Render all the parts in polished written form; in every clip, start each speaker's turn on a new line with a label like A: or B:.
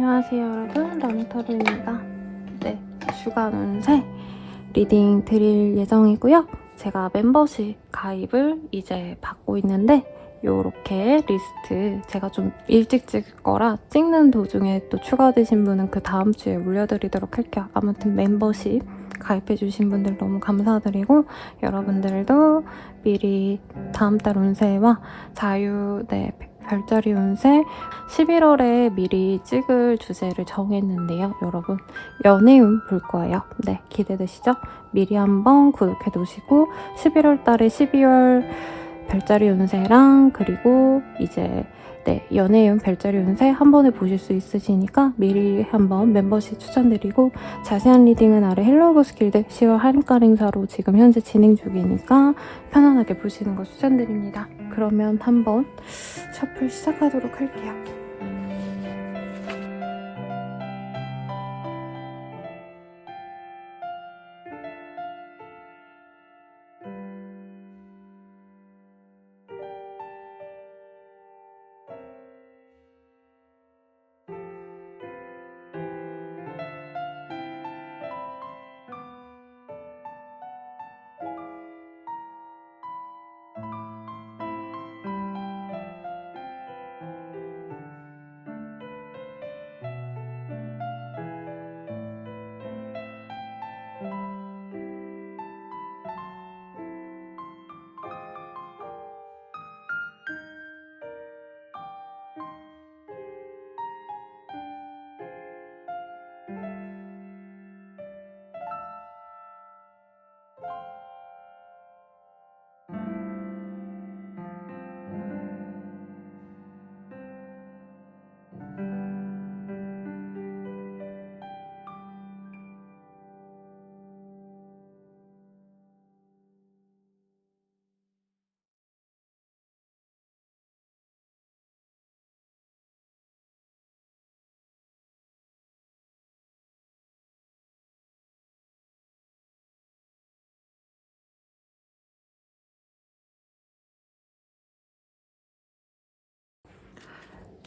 A: 안녕하세요 여러분, 러닝터루입니다. 네, 주간 운세 리딩 드릴 예정이고요. 제가 멤버십 가입을 이제 받고 있는데 요렇게 리스트 제가 좀 일찍 찍을 거라 찍는 도중에 또 추가되신 분은 그 다음 주에 올려드리도록 할게요. 아무튼 멤버십 가입해주신 분들 너무 감사드리고, 여러분들도 미리 다음 달 운세와 별자리 운세 11월에 미리 찍을 주제를 정했는데요. 여러분, 연애운 볼 거예요. 네, 기대되시죠? 미리 한번 구독해 두시고 11월 달에 12월 별자리 운세랑 그리고 이제 연애운 별자리 운세 한 번에 보실 수 있으시니까 미리 한번 멤버십 추천드리고, 자세한 리딩은 아래 헬로우보스 길드 10월 할인가 행사로 지금 현재 진행 중이니까 편안하게 보시는 거 추천드립니다. 그러면 한번 셔플 시작하도록 할게요.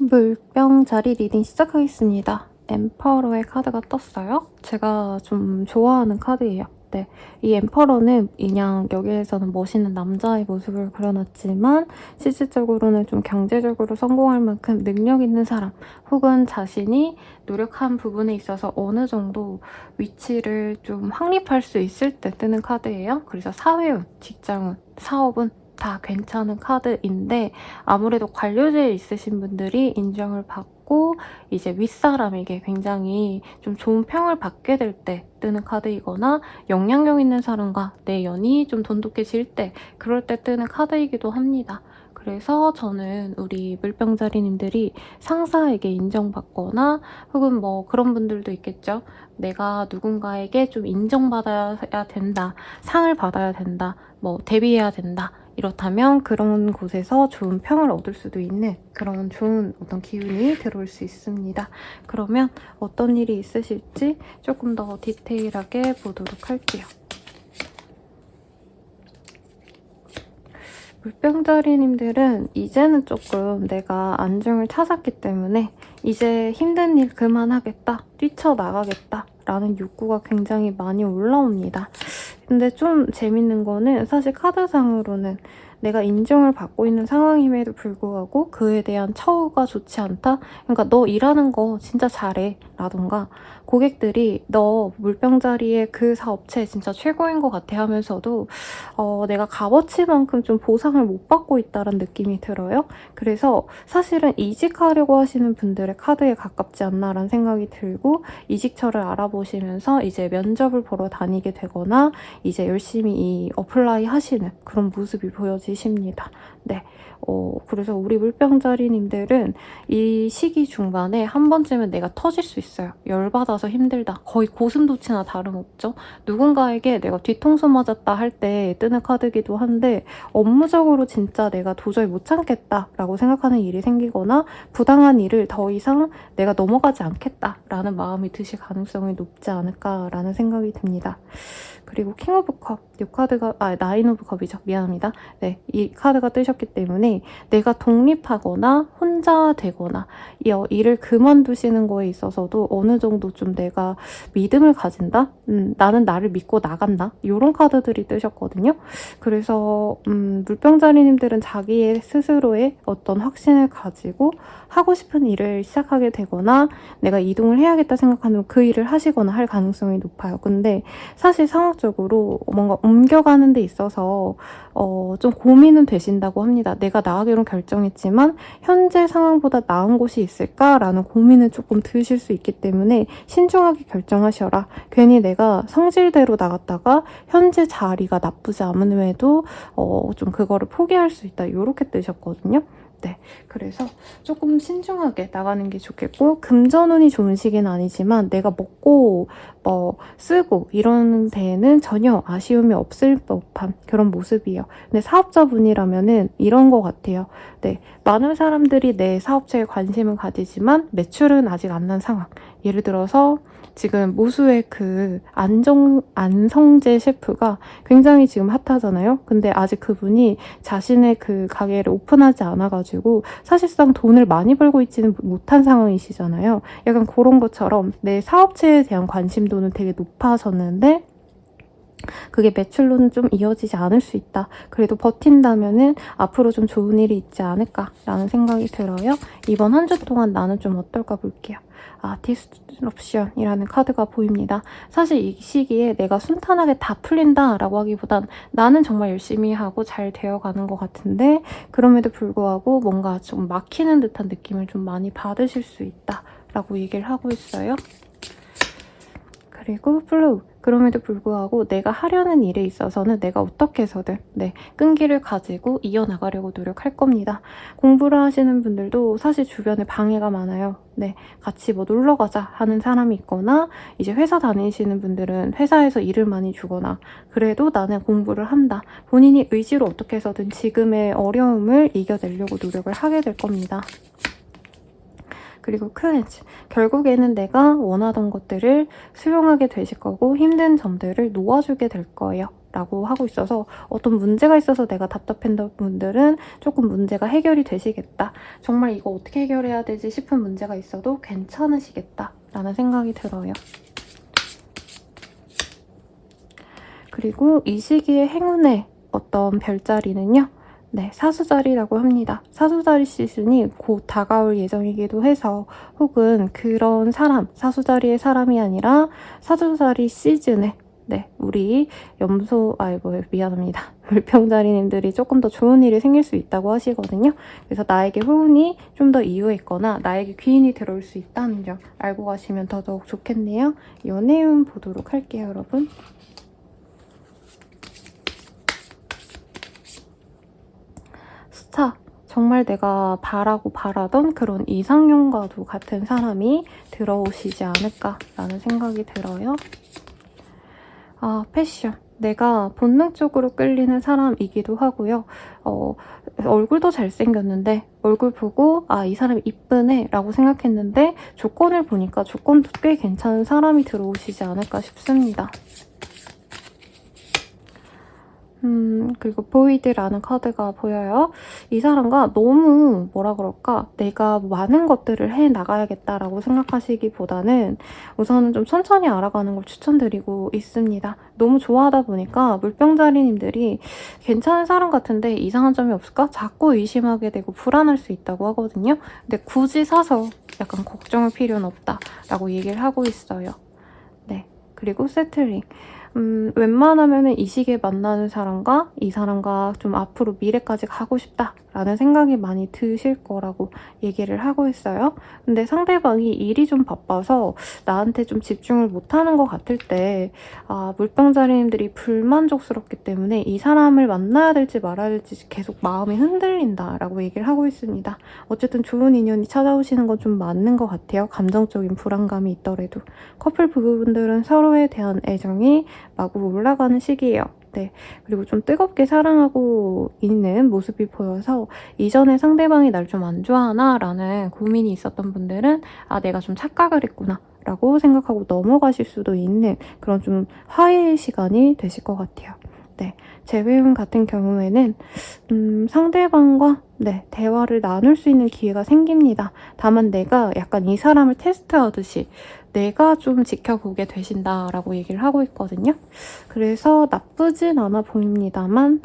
A: 물병자리 리딩 시작하겠습니다. 엠퍼러의 카드가 떴어요. 제가 좀 좋아하는 카드예요. 네, 이 엠퍼러는 그냥 여기에서는 멋있는 남자의 모습을 그려놨지만 실질적으로는 좀 경제적으로 성공할 만큼 능력 있는 사람, 혹은 자신이 노력한 부분에 있어서 어느 정도 위치를 좀 확립할 수 있을 때 뜨는 카드예요. 그래서 사회운, 직장운, 사업운 다 괜찮은 카드인데, 아무래도 관료제에 있으신 분들이 인정을 받고 이제 윗사람에게 굉장히 좀 좋은 평을 받게 될 때 뜨는 카드이거나, 영향력 있는 사람과 내 연이 좀 돈독해질 때, 그럴 때 뜨는 카드이기도 합니다. 그래서 저는 우리 물병자리님들이 상사에게 인정받거나, 혹은 뭐 그런 분들도 있겠죠. 내가 누군가에게 좀 인정받아야 된다, 상을 받아야 된다, 뭐 데뷔해야 된다, 이렇다면 그런 곳에서 좋은 평을 얻을 수도 있는 그런 좋은 어떤 기운이 들어올 수 있습니다. 그러면 어떤 일이 있으실지 조금 더 디테일하게 보도록 할게요. 물병자리님들은 이제는 조금 내가 안정을 찾았기 때문에 이제 힘든 일 그만하겠다, 뛰쳐나가겠다 라는 욕구가 굉장히 많이 올라옵니다. 근데 좀 재밌는 거는, 사실 카드상으로는 내가 인정을 받고 있는 상황임에도 불구하고 그에 대한 처우가 좋지 않다? 그러니까 너 일하는 거 진짜 잘해 라던가, 고객들이 너 물병자리의 그 사업체 진짜 최고인 것 같아 하면서도 내가 값어치만큼 좀 보상을 못 받고 있다는 느낌이 들어요. 그래서 사실은 이직하려고 하시는 분들의 카드에 가깝지 않나라는 생각이 들고, 이직처를 알아보시면서 이제 면접을 보러 다니게 되거나 이제 열심히 이 어플라이 하시는 그런 모습이 보여지십니다. 네. 그래서 우리 물병자리님들은 이 시기 중반에 한 번쯤은 내가 터질 수 있어요. 열받아서 힘들다. 거의 고슴도치나 다름없죠. 누군가에게 내가 뒤통수 맞았다 할 때 뜨는 카드기도 한데, 업무적으로 진짜 내가 도저히 못 참겠다라고 생각하는 일이 생기거나 부당한 일을 더 이상 내가 넘어가지 않겠다라는 마음이 드실 가능성이 높지 않을까라는 생각이 듭니다. 그리고 킹 오브 컵, 이 카드가 나인 오브 컵이죠. 미안합니다. 네, 이 카드가 뜨셨고, 하셨기 때문에 내가 독립하거나 혼자 되거나 일을 그만두시는 거에 있어서도 어느 정도 좀 내가 믿음을 가진다? 나는 나를 믿고 나간다? 이런 카드들이 뜨셨거든요. 그래서 물병자리님들은 자기의 스스로의 어떤 확신을 가지고 하고 싶은 일을 시작하게 되거나 내가 이동을 해야겠다 생각하면 그 일을 하시거나 할 가능성이 높아요. 근데 사실 상황적으로 뭔가 옮겨가는 데 있어서 좀 고민은 되신다고 합니다. 내가 나가기로 결정했지만 현재 상황보다 나은 곳이 있을까라는 고민은 조금 드실 수 있기 때문에 신중하게 결정하셔라. 괜히 내가 성질대로 나갔다가 현재 자리가 나쁘지 않음에도 좀 그거를 포기할 수 있다. 이렇게 뜨셨거든요. 네, 그래서 조금 신중하게 나가는 게 좋겠고 금전운이 좋은 시기는 아니지만 내가 먹고 쓰고 이런 데에는 전혀 아쉬움이 없을 법한 그런 모습이에요. 근데 사업자분이라면은 이런 것 같아요. 네, 많은 사람들이 내 사업체에 관심을 가지지만 매출은 아직 안 난 상황. 예를 들어서 지금 모수의 그 안성재 셰프가 굉장히 지금 핫하잖아요. 근데 아직 그분이 자신의 그 가게를 오픈하지 않아가지고 사실상 돈을 많이 벌고 있지는 못한 상황이시잖아요. 약간 그런 것처럼 내 사업체에 대한 관심도는 되게 높아졌는데 그게 매출로는 좀 이어지지 않을 수 있다. 그래도 버틴다면은 앞으로 좀 좋은 일이 있지 않을까라는 생각이 들어요. 이번 한 주 동안 나는 좀 어떨까 볼게요. 디스럽션이라는 카드가 보입니다. 사실 이 시기에 내가 순탄하게 다 풀린다라고 하기보단 나는 정말 열심히 하고 잘 되어가는 것 같은데 그럼에도 불구하고 뭔가 좀 막히는 듯한 느낌을 좀 많이 받으실 수 있다라고 얘기를 하고 있어요. 그리고 플로우. 그럼에도 불구하고 내가 하려는 일에 있어서는 내가 어떻게 해서든 끈기를 가지고 이어나가려고 노력할 겁니다. 공부를 하시는 분들도 사실 주변에 방해가 많아요. 같이 뭐 놀러 가자 하는 사람이 있거나 이제 회사 다니시는 분들은 회사에서 일을 많이 주거나 그래도 나는 공부를 한다. 본인이 의지로 어떻게 해서든 지금의 어려움을 이겨내려고 노력을 하게 될 겁니다. 그리고 클렌즈. 결국에는 내가 원하던 것들을 수용하게 되실 거고 힘든 점들을 놓아주게 될 거예요. 라고 하고 있어서 어떤 문제가 있어서 내가 답답했던 분들은 조금 문제가 해결이 되시겠다. 정말 이거 어떻게 해결해야 되지 싶은 문제가 있어도 괜찮으시겠다. 라는 생각이 들어요. 그리고 이 시기의 행운의 어떤 별자리는요. 사수자리라고 합니다. 사수자리 시즌이 곧 다가올 예정이기도 해서 혹은 그런 사람, 사수자리의 사람이 아니라 사수자리 시즌에 우리 미안합니다. 물병자리님들이 조금 더 좋은 일이 생길 수 있다고 하시거든요. 그래서 나에게 호운이 좀 더 이유에 있거나 나에게 귀인이 들어올 수 있다는 점 알고 가시면 더더욱 좋겠네요. 연애운 보도록 할게요, 여러분. 스타. 정말 내가 바라던 그런 이상형과도 같은 사람이 들어오시지 않을까라는 생각이 들어요. 패션. 내가 본능적으로 끌리는 사람이기도 하고요. 얼굴도 잘생겼는데 얼굴 보고 이 사람이 이쁘네 라고 생각했는데 조건을 보니까 조건도 꽤 괜찮은 사람이 들어오시지 않을까 싶습니다. 그리고 보이드라는 카드가 보여요. 이 사람과 너무 내가 많은 것들을 해나가야겠다라고 생각하시기보다는 우선은 좀 천천히 알아가는 걸 추천드리고 있습니다. 너무 좋아하다 보니까 물병자리님들이 괜찮은 사람 같은데 이상한 점이 없을까? 자꾸 의심하게 되고 불안할 수 있다고 하거든요. 근데 굳이 사서 약간 걱정할 필요는 없다라고 얘기를 하고 있어요. 그리고 세틀링. 웬만하면 이 시기에 만나는 사람과 이 사람과 좀 앞으로 미래까지 가고 싶다라는 생각이 많이 드실 거라고 얘기를 하고 있어요. 근데 상대방이 일이 좀 바빠서 나한테 좀 집중을 못하는 것 같을 때 물병자리님들이 불만족스럽기 때문에 이 사람을 만나야 될지 말아야 될지 계속 마음이 흔들린다라고 얘기를 하고 있습니다. 어쨌든 좋은 인연이 찾아오시는 건 좀 맞는 것 같아요. 감정적인 불안감이 있더라도. 커플 부부분들은 서로에 대한 애정이 마구 올라가는 시기예요. 그리고 좀 뜨겁게 사랑하고 있는 모습이 보여서 이전에 상대방이 날 좀 안 좋아하나 라는 고민이 있었던 분들은 내가 좀 착각을 했구나 라고 생각하고 넘어가실 수도 있는 그런 좀 화해의 시간이 되실 것 같아요. 네, 재배운 같은 경우에는 상대방과 대화를 나눌 수 있는 기회가 생깁니다. 다만 내가 약간 이 사람을 테스트하듯이 내가 좀 지켜보게 되신다라고 얘기를 하고 있거든요. 그래서 나쁘진 않아 보입니다만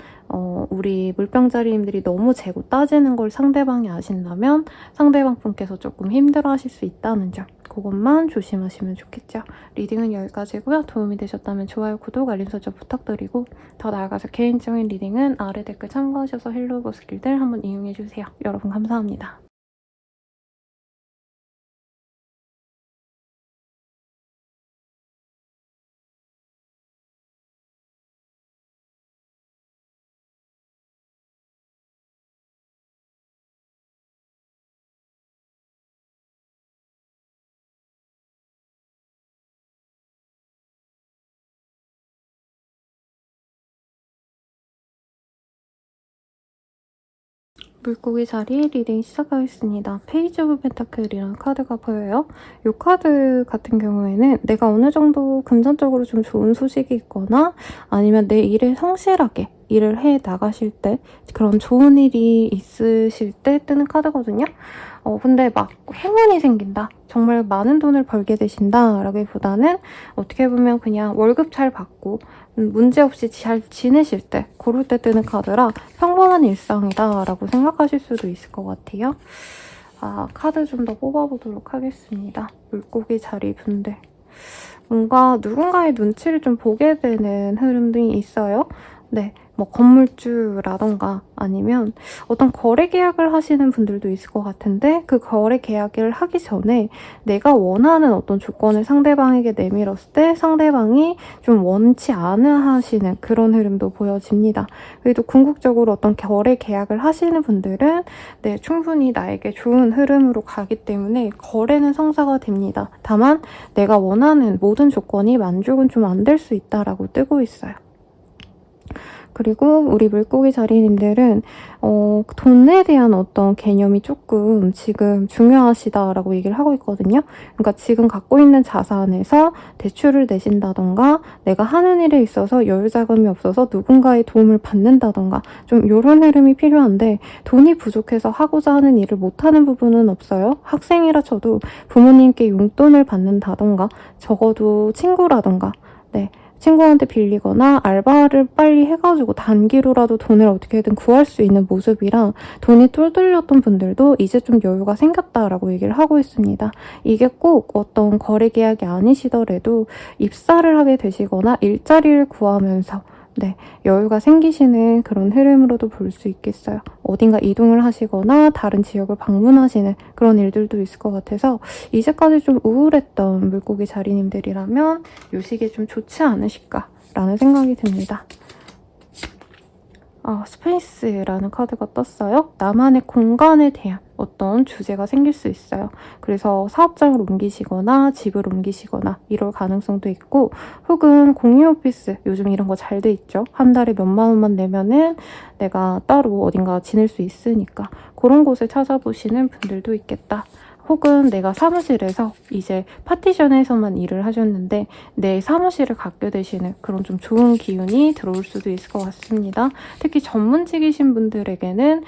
A: 우리 물병자리님들이 너무 재고 따지는 걸 상대방이 아신다면 상대방 분께서 조금 힘들어하실 수 있다는 점, 그것만 조심하시면 좋겠죠. 리딩은 여기까지고요. 도움이 되셨다면 좋아요, 구독, 알림 설정 부탁드리고 더 나아가서 개인적인 리딩은 아래 댓글 참고하셔서 힐로버 스킬들 한번 이용해주세요. 여러분 감사합니다. 물고기 자리 리딩 시작하겠습니다. 페이지 오브 펜타클이라는 카드가 보여요. 이 카드 같은 경우에는 내가 어느 정도 금전적으로 좀 좋은 소식이 있거나 아니면 내 일에 성실하게 일을 해 나가실 때 그런 좋은 일이 있으실 때 뜨는 카드거든요. 근데 막 행운이 생긴다, 정말 많은 돈을 벌게 되신다 라기보다는 어떻게 보면 그냥 월급 잘 받고 문제없이 잘 지내실 때 그럴 때 뜨는 카드라 평범한 일상이다 라고 생각하실 수도 있을 것 같아요. 카드 좀 더 뽑아보도록 하겠습니다. 물고기 자리 분들, 뭔가 누군가의 눈치를 좀 보게 되는 흐름이 있어요. 네, 뭐 건물주라던가 아니면 어떤 거래 계약을 하시는 분들도 있을 것 같은데 그 거래 계약을 하기 전에 내가 원하는 어떤 조건을 상대방에게 내밀었을 때 상대방이 좀 원치 않아 하시는 그런 흐름도 보여집니다. 그래도 궁극적으로 어떤 거래 계약을 하시는 분들은 충분히 나에게 좋은 흐름으로 가기 때문에 거래는 성사가 됩니다. 다만 내가 원하는 모든 조건이 만족은 좀 안 될 수 있다라고 뜨고 있어요. 그리고 우리 물고기 자리님들은 돈에 대한 어떤 개념이 조금 지금 중요하시다라고 얘기를 하고 있거든요. 그러니까 지금 갖고 있는 자산에서 대출을 내신다던가 내가 하는 일에 있어서 여유 자금이 없어서 누군가의 도움을 받는다던가 좀 이런 흐름이 필요한데 돈이 부족해서 하고자 하는 일을 못하는 부분은 없어요. 학생이라 쳐도 부모님께 용돈을 받는다던가 적어도 친구라던가 친구한테 빌리거나 알바를 빨리 해가지고 단기로라도 돈을 어떻게든 구할 수 있는 모습이라 돈이 뚫뚫렸던 분들도 이제 좀 여유가 생겼다라고 얘기를 하고 있습니다. 이게 꼭 어떤 거래 계약이 아니시더라도 입사를 하게 되시거나 일자리를 구하면서 여유가 생기시는 그런 흐름으로도 볼 수 있겠어요. 어딘가 이동을 하시거나 다른 지역을 방문하시는 그런 일들도 있을 것 같아서 이제까지 좀 우울했던 물고기 자리님들이라면 이 시기에 좀 좋지 않으실까라는 생각이 듭니다. 스페이스라는 카드가 떴어요. 나만의 공간에 대한 어떤 주제가 생길 수 있어요. 그래서 사업장을 옮기시거나 집을 옮기시거나 이럴 가능성도 있고 혹은 공유 오피스, 요즘 이런 거 잘 돼 있죠. 한 달에 몇만 원만 내면은 내가 따로 어딘가 지낼 수 있으니까 그런 곳을 찾아보시는 분들도 있겠다. 혹은 내가 사무실에서 이제 파티션에서만 일을 하셨는데 내 사무실을 갖게 되시는 그런 좀 좋은 기운이 들어올 수도 있을 것 같습니다. 특히 전문직이신 분들에게는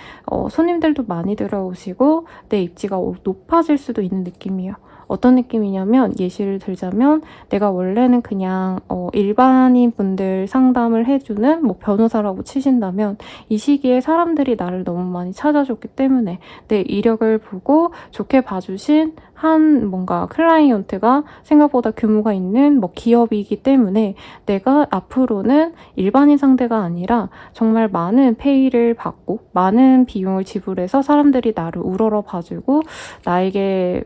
A: 손님들도 많이 들어오시고 내 입지가 높아질 수도 있는 느낌이에요. 어떤 느낌이냐면 예시를 들자면 내가 원래는 그냥 일반인 분들 상담을 해주는 변호사라고 치신다면 이 시기에 사람들이 나를 너무 많이 찾아줬기 때문에 내 이력을 보고 좋게 봐주신 한 뭔가 클라이언트가 생각보다 규모가 있는 기업이기 때문에 내가 앞으로는 일반인 상대가 아니라 정말 많은 페이를 받고 많은 비용을 지불해서 사람들이 나를 우러러 봐주고 나에게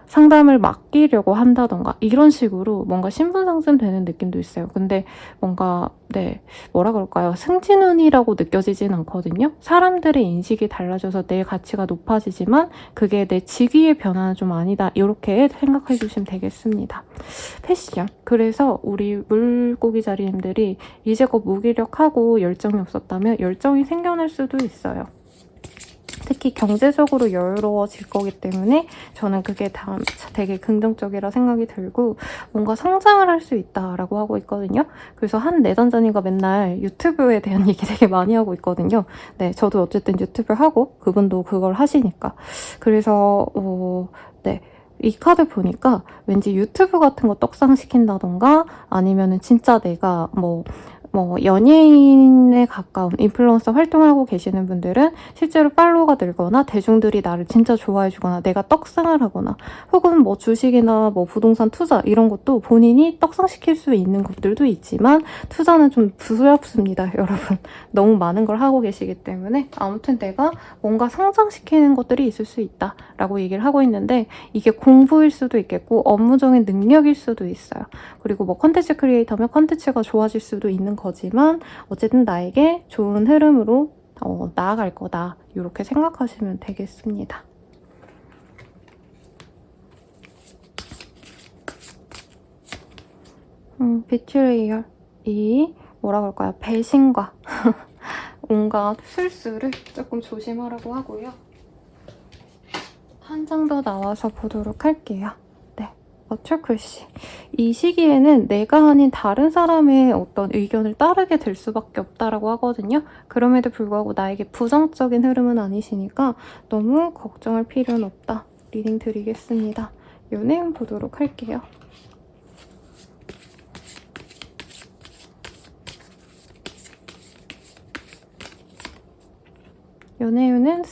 A: 상담을 맡기려고 한다던가 이런 식으로 뭔가 신분 상승되는 느낌도 있어요. 근데 뭔가 뭐라 그럴까요? 승진운이라고 느껴지진 않거든요. 사람들의 인식이 달라져서 내 가치가 높아지지만 그게 내 직위의 변화는 좀 아니다. 이렇게 생각해 주시면 되겠습니다. 패션. 그래서 우리 물고기 자리님들이 이제껏 무기력하고 열정이 없었다면 열정이 생겨날 수도 있어요. 특히 경제적으로 여유로워질 거기 때문에 저는 그게 되게 긍정적이라 생각이 들고 뭔가 성장을 할 수 있다라고 하고 있거든요. 그래서 한 내담자님과 맨날 유튜브에 대한 얘기 되게 많이 하고 있거든요. 네, 저도 어쨌든 유튜브 하고 그분도 그걸 하시니까. 그래서 네. 이 카드 보니까 왠지 유튜브 같은 거 떡상시킨다던가 아니면은 진짜 내가 뭐 연예인에 가까운 인플루언서 활동하고 계시는 분들은 실제로 팔로워가 늘거나 대중들이 나를 진짜 좋아해주거나 내가 떡상을 하거나 혹은 뭐 주식이나 뭐 부동산 투자 이런 것도 본인이 떡상시킬 수 있는 것들도 있지만 투자는 좀 부럽습니다, 여러분. 너무 많은 걸 하고 계시기 때문에 아무튼 내가 뭔가 성장시키는 것들이 있을 수 있다라고 얘기를 하고 있는데 이게 공부일 수도 있겠고 업무적인 능력일 수도 있어요. 그리고 뭐 컨텐츠 크리에이터면 컨텐츠가 좋아질 수도 있는 거지만 어쨌든 나에게 좋은 흐름으로 나아갈 거다. 이렇게 생각하시면 되겠습니다. 비트레이얼. 이 뭐라 그럴까요? 배신과 온갖 술수를 조금 조심하라고 하고요. 한 장 더 나와서 보도록 할게요. 어쩔글씨. 이 시기에는 내가 아닌 다른 사람의 어떤 의견을 따르게 될 수밖에 없다라고 하거든요. 그럼에도 불구하고 나에게 부정적인 흐름은 아니시니까 너무 걱정할 필요는 없다. 리딩 드리겠습니다. 이 내용 보도록 할게요. 연애운은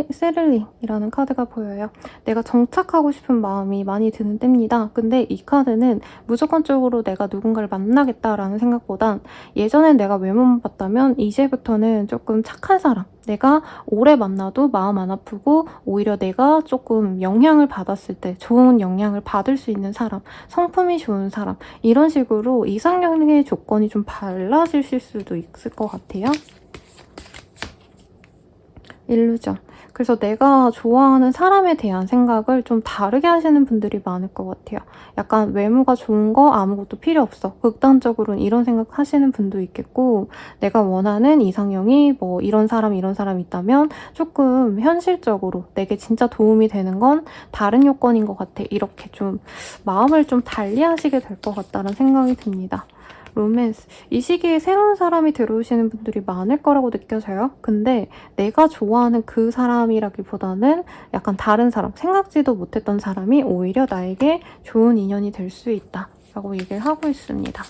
A: 세를링이라는 카드가 보여요. 내가 정착하고 싶은 마음이 많이 드는 때입니다. 근데 이 카드는 무조건적으로 내가 누군가를 만나겠다라는 생각보단 예전엔 내가 외모만 봤다면 이제부터는 조금 착한 사람, 내가 오래 만나도 마음 안 아프고 오히려 내가 조금 영향을 받았을 때 좋은 영향을 받을 수 있는 사람, 성품이 좋은 사람 이런 식으로 이상형의 조건이 좀 달라지실 수도 있을 것 같아요. 일루전. 그래서 내가 좋아하는 사람에 대한 생각을 좀 다르게 하시는 분들이 많을 것 같아요. 약간 외모가 좋은 거 아무것도 필요 없어. 극단적으로는 이런 생각 하시는 분도 있겠고 내가 원하는 이상형이 뭐 이런 사람 있다면 조금 현실적으로 내게 진짜 도움이 되는 건 다른 요건인 것 같아. 이렇게 좀 마음을 좀 달리 하시게 될 것 같다는 생각이 듭니다. 로맨스. 이 시기에 새로운 사람이 들어오시는 분들이 많을 거라고 느껴져요. 근데 내가 좋아하는 그 사람이라기보다는 약간 다른 사람, 생각지도 못했던 사람이 오히려 나에게 좋은 인연이 될 수 있다 라고 얘기를 하고 있습니다.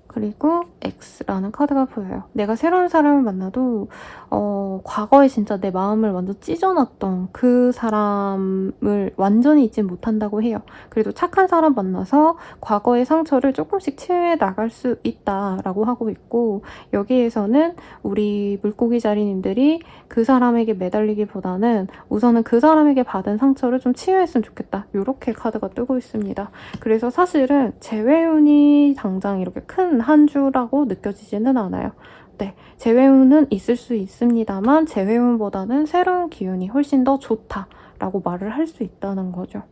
A: 그리고 X라는 카드가 보여요. 내가 새로운 사람을 만나도 과거에 진짜 내 마음을 완전 찢어놨던 그 사람을 완전히 잊지 못한다고 해요. 그래도 착한 사람 만나서 과거의 상처를 조금씩 치유해 나갈 수 있다라고 하고 있고 여기에서는 우리 물고기 자리님들이 그 사람에게 매달리기보다는 우선은 그 사람에게 받은 상처를 좀 치유했으면 좋겠다. 이렇게 카드가 뜨고 있습니다. 그래서 사실은 재회운이 당장 이렇게 큰 한 주라고 느껴지지는 않아요. 네, 재회운은 있을 수 있습니다만 재회운보다는 새로운 기운이 훨씬 더 좋다라고 말을 할 수 있다는 거죠.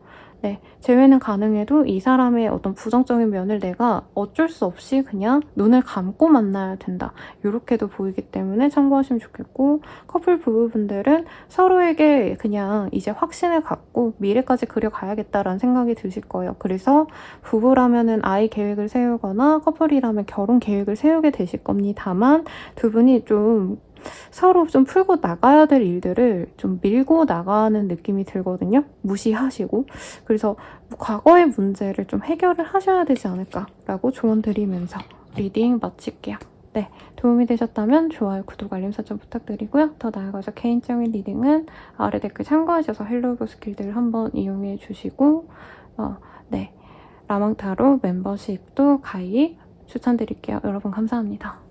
A: 네, 재회는 가능해도 이 사람의 어떤 부정적인 면을 내가 어쩔 수 없이 그냥 눈을 감고 만나야 된다. 이렇게도 보이기 때문에 참고하시면 좋겠고 커플 부부분들은 서로에게 그냥 이제 확신을 갖고 미래까지 그려가야겠다라는 생각이 드실 거예요. 그래서 부부라면은 아이 계획을 세우거나 커플이라면 결혼 계획을 세우게 되실 겁니다만 두 분이 좀 서로 좀 풀고 나가야 될 일들을 좀 밀고 나가는 느낌이 들거든요. 무시하시고. 그래서 과거의 문제를 좀 해결을 하셔야 되지 않을까라고 조언 드리면서 리딩 마칠게요. 네, 도움이 되셨다면 좋아요, 구독, 알림 설정 부탁드리고요. 더 나아가서 개인적인 리딩은 아래 댓글 참고하셔서 헬로우 스킬들 한번 이용해 주시고 네, 라망타로 멤버십도 가입 추천드릴게요. 여러분 감사합니다.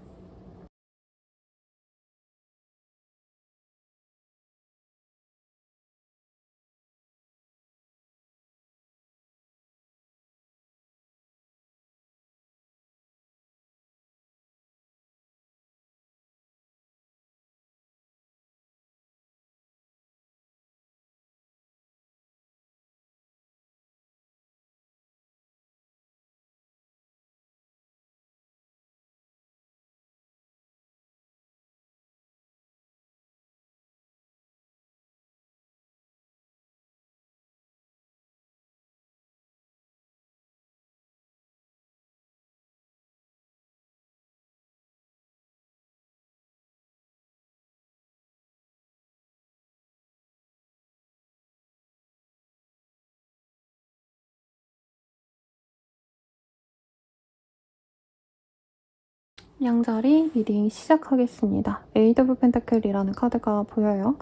A: 양자리 리딩 시작하겠습니다. 에이드 오브 펜타클이라는 카드가 보여요.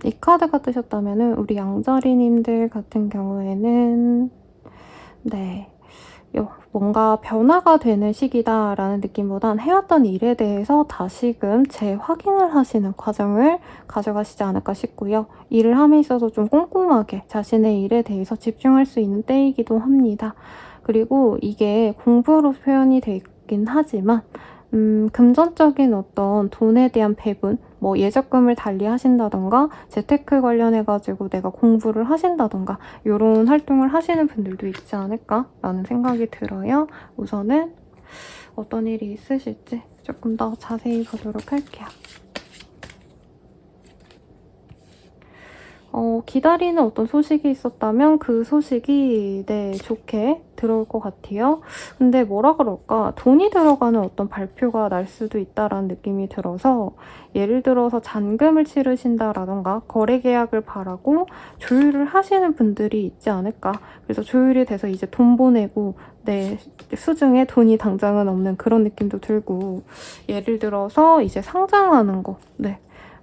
A: 이 카드가 뜨셨다면 우리 양자리님들 같은 경우에는 뭔가 변화가 되는 시기다라는 느낌보단 해왔던 일에 대해서 다시금 재확인을 하시는 과정을 가져가시지 않을까 싶고요. 일을 함에 있어서 좀 꼼꼼하게 자신의 일에 대해서 집중할 수 있는 때이기도 합니다. 그리고 이게 공부로 표현이 되긴 하지만 금전적인 어떤 돈에 대한 배분, 뭐 예적금을 달리 하신다던가 재테크 관련해가지고 내가 공부를 하신다던가 이런 활동을 하시는 분들도 있지 않을까라는 생각이 들어요. 우선은 어떤 일이 있으실지 조금 더 자세히 보도록 할게요. 기다리는 어떤 소식이 있었다면 그 소식이 좋게 들어올 것 같아요. 근데 뭐라 그럴까? 돈이 들어가는 어떤 발표가 날 수도 있다라는 느낌이 들어서 예를 들어서 잔금을 치르신다라던가 거래 계약을 바라고 조율을 하시는 분들이 있지 않을까. 그래서 조율이 돼서 이제 돈 보내고 내 수중에 돈이 당장은 없는 그런 느낌도 들고 예를 들어서 이제 상장하는 거.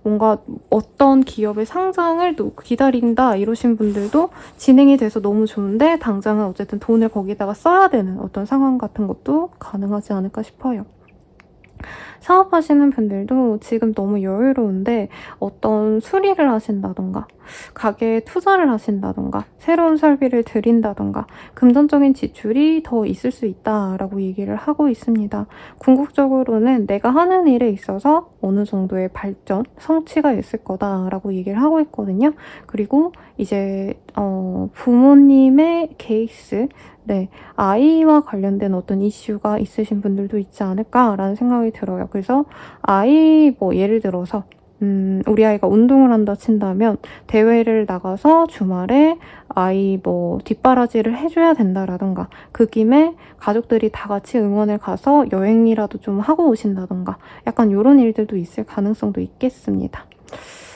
A: 뭔가 어떤 기업의 상장을 또 기다린다 이러신 분들도 진행이 돼서 너무 좋은데 당장은 어쨌든 돈을 거기다가 써야 되는 어떤 상황 같은 것도 가능하지 않을까 싶어요. 사업하시는 분들도 지금 너무 여유로운데 어떤 수리를 하신다던가 가게에 투자를 하신다던가 새로운 설비를 들인다던가 금전적인 지출이 더 있을 수 있다라고 얘기를 하고 있습니다. 궁극적으로는 내가 하는 일에 있어서 어느 정도의 발전, 성취가 있을 거다라고 얘기를 하고 있거든요. 그리고 이제 부모님의 케이스, 아이와 관련된 어떤 이슈가 있으신 분들도 있지 않을까라는 생각이 들어요. 그래서 아이 예를 들어서 우리 아이가 운동을 한다 친다면 대회를 나가서 주말에 아이 뒷바라지를 해줘야 된다라던가 그 김에 가족들이 다 같이 응원을 가서 여행이라도 좀 하고 오신다던가 약간 이런 일들도 있을 가능성도 있겠습니다.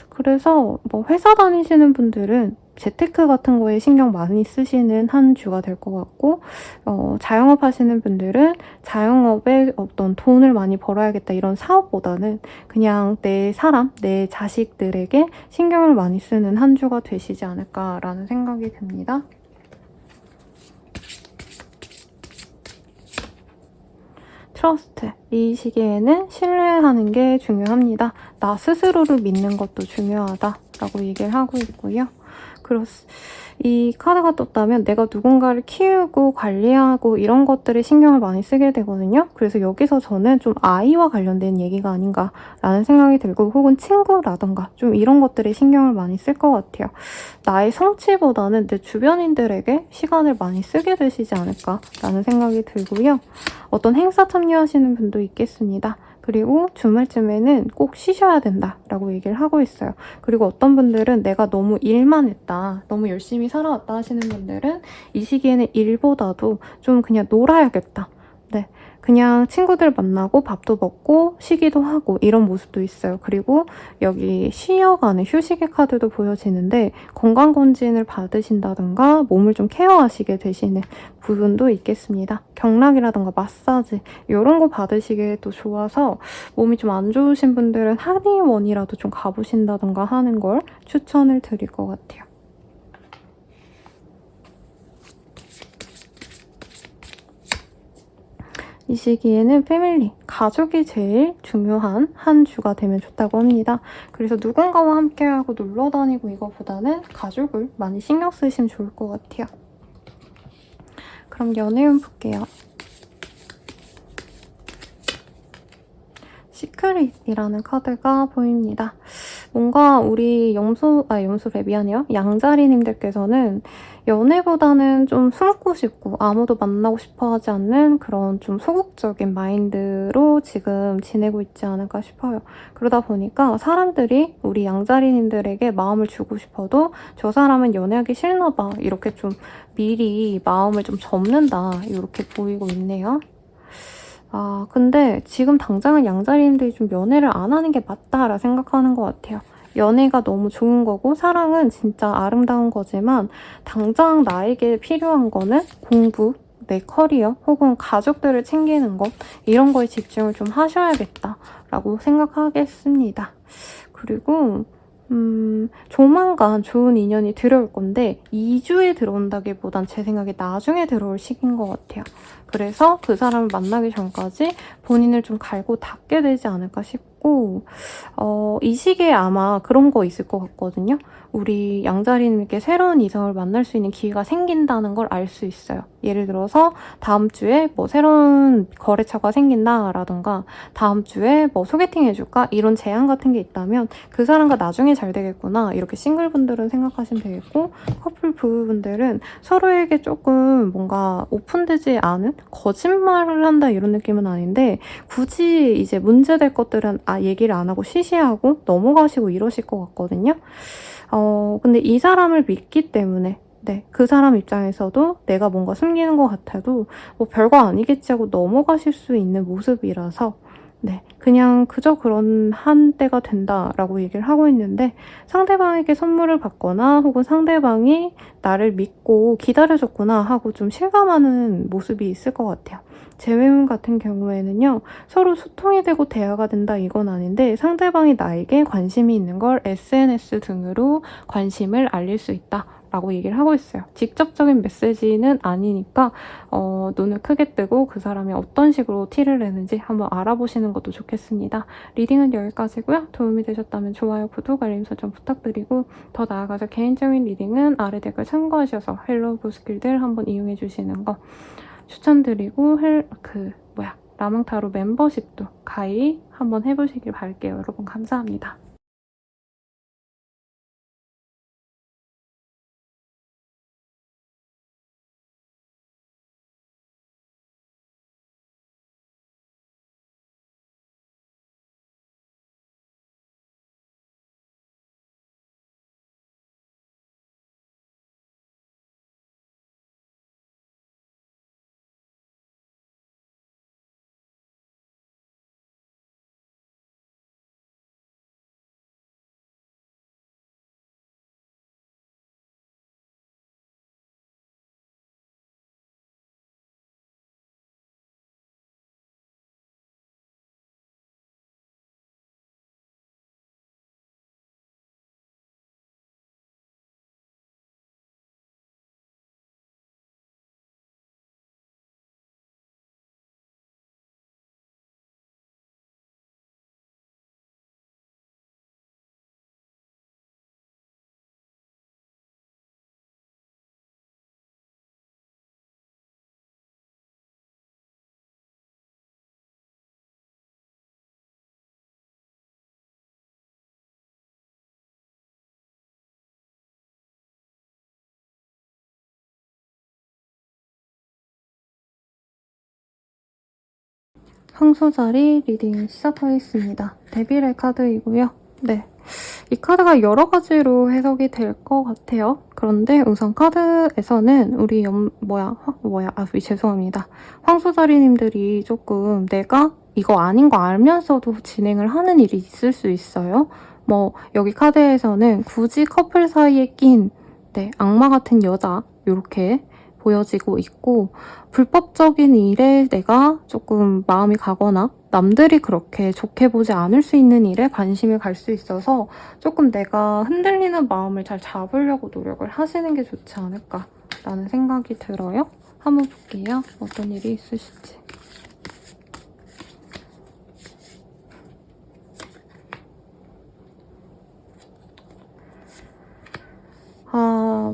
A: 그래서 회사 다니시는 분들은 재테크 같은 거에 신경 많이 쓰시는 한 주가 될 것 같고 자영업 하시는 분들은 자영업에 어떤 돈을 많이 벌어야겠다 이런 사업보다는 그냥 내 자식들에게 신경을 많이 쓰는 한 주가 되시지 않을까라는 생각이 듭니다. 트러스트. 이 시기에는 신뢰하는 게 중요합니다. 나 스스로를 믿는 것도 중요하다라고 얘기를 하고 있고요. 이 카드가 떴다면 내가 누군가를 키우고 관리하고 이런 것들에 신경을 많이 쓰게 되거든요. 그래서 여기서 저는 좀 아이와 관련된 얘기가 아닌가라는 생각이 들고 혹은 친구라던가 좀 이런 것들에 신경을 많이 쓸 것 같아요. 나의 성취보다는 내 주변인들에게 시간을 많이 쓰게 되시지 않을까라는 생각이 들고요. 어떤 행사 참여하시는 분도 있겠습니다. 그리고 주말쯤에는 꼭 쉬셔야 된다라고 얘기를 하고 있어요. 그리고 어떤 분들은 내가 너무 일만 했다, 너무 열심히 살아왔다 하시는 분들은 이 시기에는 일보다도 좀 그냥 놀아야겠다. 그냥 친구들 만나고 밥도 먹고 쉬기도 하고 이런 모습도 있어요. 그리고 여기 쉬어가는 휴식의 카드도 보여지는데 건강검진을 받으신다던가 몸을 좀 케어하시게 되시는 부분도 있겠습니다. 경락이라던가 마사지 이런 거 받으시기에 또 좋아서 몸이 좀 안 좋으신 분들은 한의원이라도 좀 가보신다던가 하는 걸 추천을 드릴 것 같아요. 이 시기에는 패밀리, 가족이 제일 중요한 한 주가 되면 좋다고 합니다. 그래서 누군가와 함께하고 놀러 다니고 이거보다는 가족을 많이 신경 쓰시면 좋을 것 같아요. 그럼 연애운 볼게요. 시크릿이라는 카드가 보입니다. 뭔가 우리 양자리님들께서는 연애보다는 좀 숨고 싶고 아무도 만나고 싶어 하지 않는 그런 좀 소극적인 마인드로 지금 지내고 있지 않을까 싶어요. 그러다 보니까 사람들이 우리 양자리님들에게 마음을 주고 싶어도 저 사람은 연애하기 싫나 봐. 이렇게 좀 미리 마음을 좀 접는다. 이렇게 보이고 있네요. 근데 지금 당장은 양자리님들이 좀 연애를 안 하는 게 맞다라 생각하는 것 같아요. 연애가 너무 좋은 거고 사랑은 진짜 아름다운 거지만 당장 나에게 필요한 거는 공부, 내 커리어 혹은 가족들을 챙기는 것 이런 거에 집중을 좀 하셔야겠다라고 생각하겠습니다. 그리고 조만간 좋은 인연이 들어올 건데 2주에 들어온다기보단 제 생각에 나중에 들어올 시기인 것 같아요. 그래서 그 사람을 만나기 전까지 본인을 좀 갈고 닦게 되지 않을까 싶고 이 시기에 아마 그런 거 있을 것 같거든요. 우리 양자리님께 새로운 이성을 만날 수 있는 기회가 생긴다는 걸 알 수 있어요. 예를 들어서 다음 주에 뭐 새로운 거래처가 생긴다라던가 다음 주에 뭐 소개팅 해줄까? 이런 제안 같은 게 있다면 그 사람과 나중에 잘 되겠구나. 이렇게 싱글분들은 생각하시면 되겠고 커플 부부분들은 서로에게 조금 뭔가 오픈되지 않은 거짓말을 한다 이런 느낌은 아닌데 굳이 이제 문제될 것들은 얘기를 안 하고 시시하고 넘어가시고 이러실 것 같거든요. 근데 이 사람을 믿기 때문에 네, 그 사람 입장에서도 내가 뭔가 숨기는 것 같아도 뭐 별거 아니겠지 하고 넘어가실 수 있는 모습이라서 네, 그냥 그저 그런 한때가 된다라고 얘기를 하고 있는데 상대방에게 선물을 받거나 혹은 상대방이 나를 믿고 기다려줬구나 하고 좀 실감하는 모습이 있을 것 같아요. 재회운 같은 경우에는요. 서로 소통이 되고 대화가 된다 이건 아닌데 상대방이 나에게 관심이 있는 걸 SNS 등으로 관심을 알릴 수 있다. 라고 얘기를 하고 있어요. 직접적인 메시지는 아니니까 눈을 크게 뜨고 그 사람이 어떤 식으로 티를 내는지 한번 알아보시는 것도 좋겠습니다. 리딩은 여기까지고요. 도움이 되셨다면 좋아요, 구독, 알림 설정 부탁드리고 더 나아가서 개인적인 리딩은 아래 댓글 참고하셔서 헬로우 보스길들 한번 이용해 주시는 거 추천드리고 라망타로 멤버십도 가입 한번 해보시길 바랄게요. 여러분 감사합니다. 황소자리 리딩 시작하겠습니다. 데빌의 카드이고요. 네, 이 카드가 여러 가지로 해석이 될 것 같아요. 그런데 우선 카드에서는 우리 죄송합니다. 황소자리님들이 조금 내가 이거 아닌 거 알면서도 진행을 하는 일이 있을 수 있어요. 여기 카드에서는 굳이 커플 사이에 낀 악마 같은 여자 이렇게 보여지고 있고 불법적인 일에 내가 조금 마음이 가거나 남들이 그렇게 좋게 보지 않을 수 있는 일에 관심이 갈 수 있어서 조금 내가 흔들리는 마음을 잘 잡으려고 노력을 하시는 게 좋지 않을까라는 생각이 들어요. 한번 볼게요. 어떤 일이 있으실지.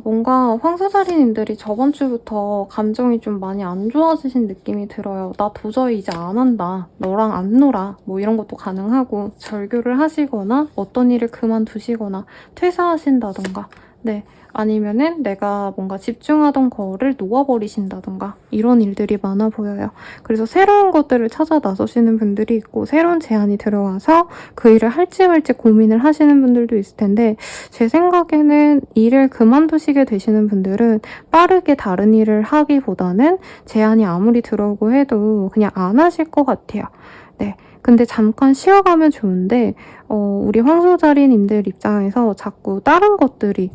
A: 뭔가 황소자리님들이 저번 주부터 감정이 좀 많이 안 좋아지신 느낌이 들어요. 나 도저히 이제 안 한다. 너랑 안 놀아. 이런 것도 가능하고 절교를 하시거나 어떤 일을 그만두시거나 퇴사하신다던가 네, 아니면은 내가 뭔가 집중하던 거를 놓아버리신다던가 이런 일들이 많아 보여요. 그래서 새로운 것들을 찾아 나서시는 분들이 있고 새로운 제안이 들어와서 그 일을 할지 말지 고민을 하시는 분들도 있을 텐데 제 생각에는 일을 그만두시게 되시는 분들은 빠르게 다른 일을 하기보다는 제안이 아무리 들어오고 해도 그냥 안 하실 것 같아요. 네. 근데 잠깐 쉬어가면 좋은데 우리 황소자리님들 입장에서 자꾸 다른 것들이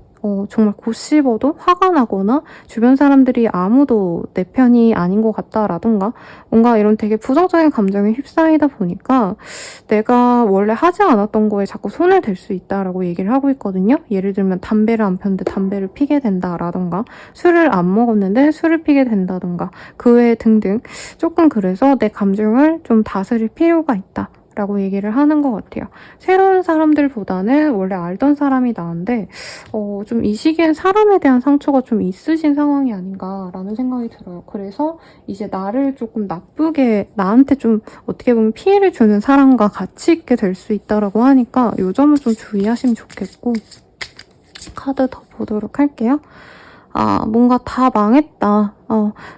A: 정말 곧 씹어도 화가 나거나 주변 사람들이 아무도 내 편이 아닌 것 같다라든가 뭔가 이런 되게 부정적인 감정에 휩싸이다 보니까 내가 원래 하지 않았던 거에 자꾸 손을 댈 수 있다라고 얘기를 하고 있거든요. 예를 들면 담배를 안 폈는데 담배를 피게 된다라든가 술을 안 먹었는데 술을 피게 된다든가 그 외 등등 조금 그래서 내 감정을 좀 다스릴 필요가 있다. 라고 얘기를 하는 것 같아요. 새로운 사람들보다는 원래 알던 사람이 나은데 좀 이 시기엔 사람에 대한 상처가 좀 있으신 상황이 아닌가라는 생각이 들어요. 그래서 이제 나를 조금 나쁘게 나한테 좀 어떻게 보면 피해를 주는 사람과 같이 있게 될 수 있다라고 하니까 요 점을 좀 주의하시면 좋겠고 카드 더 보도록 할게요. 뭔가 다 망했다.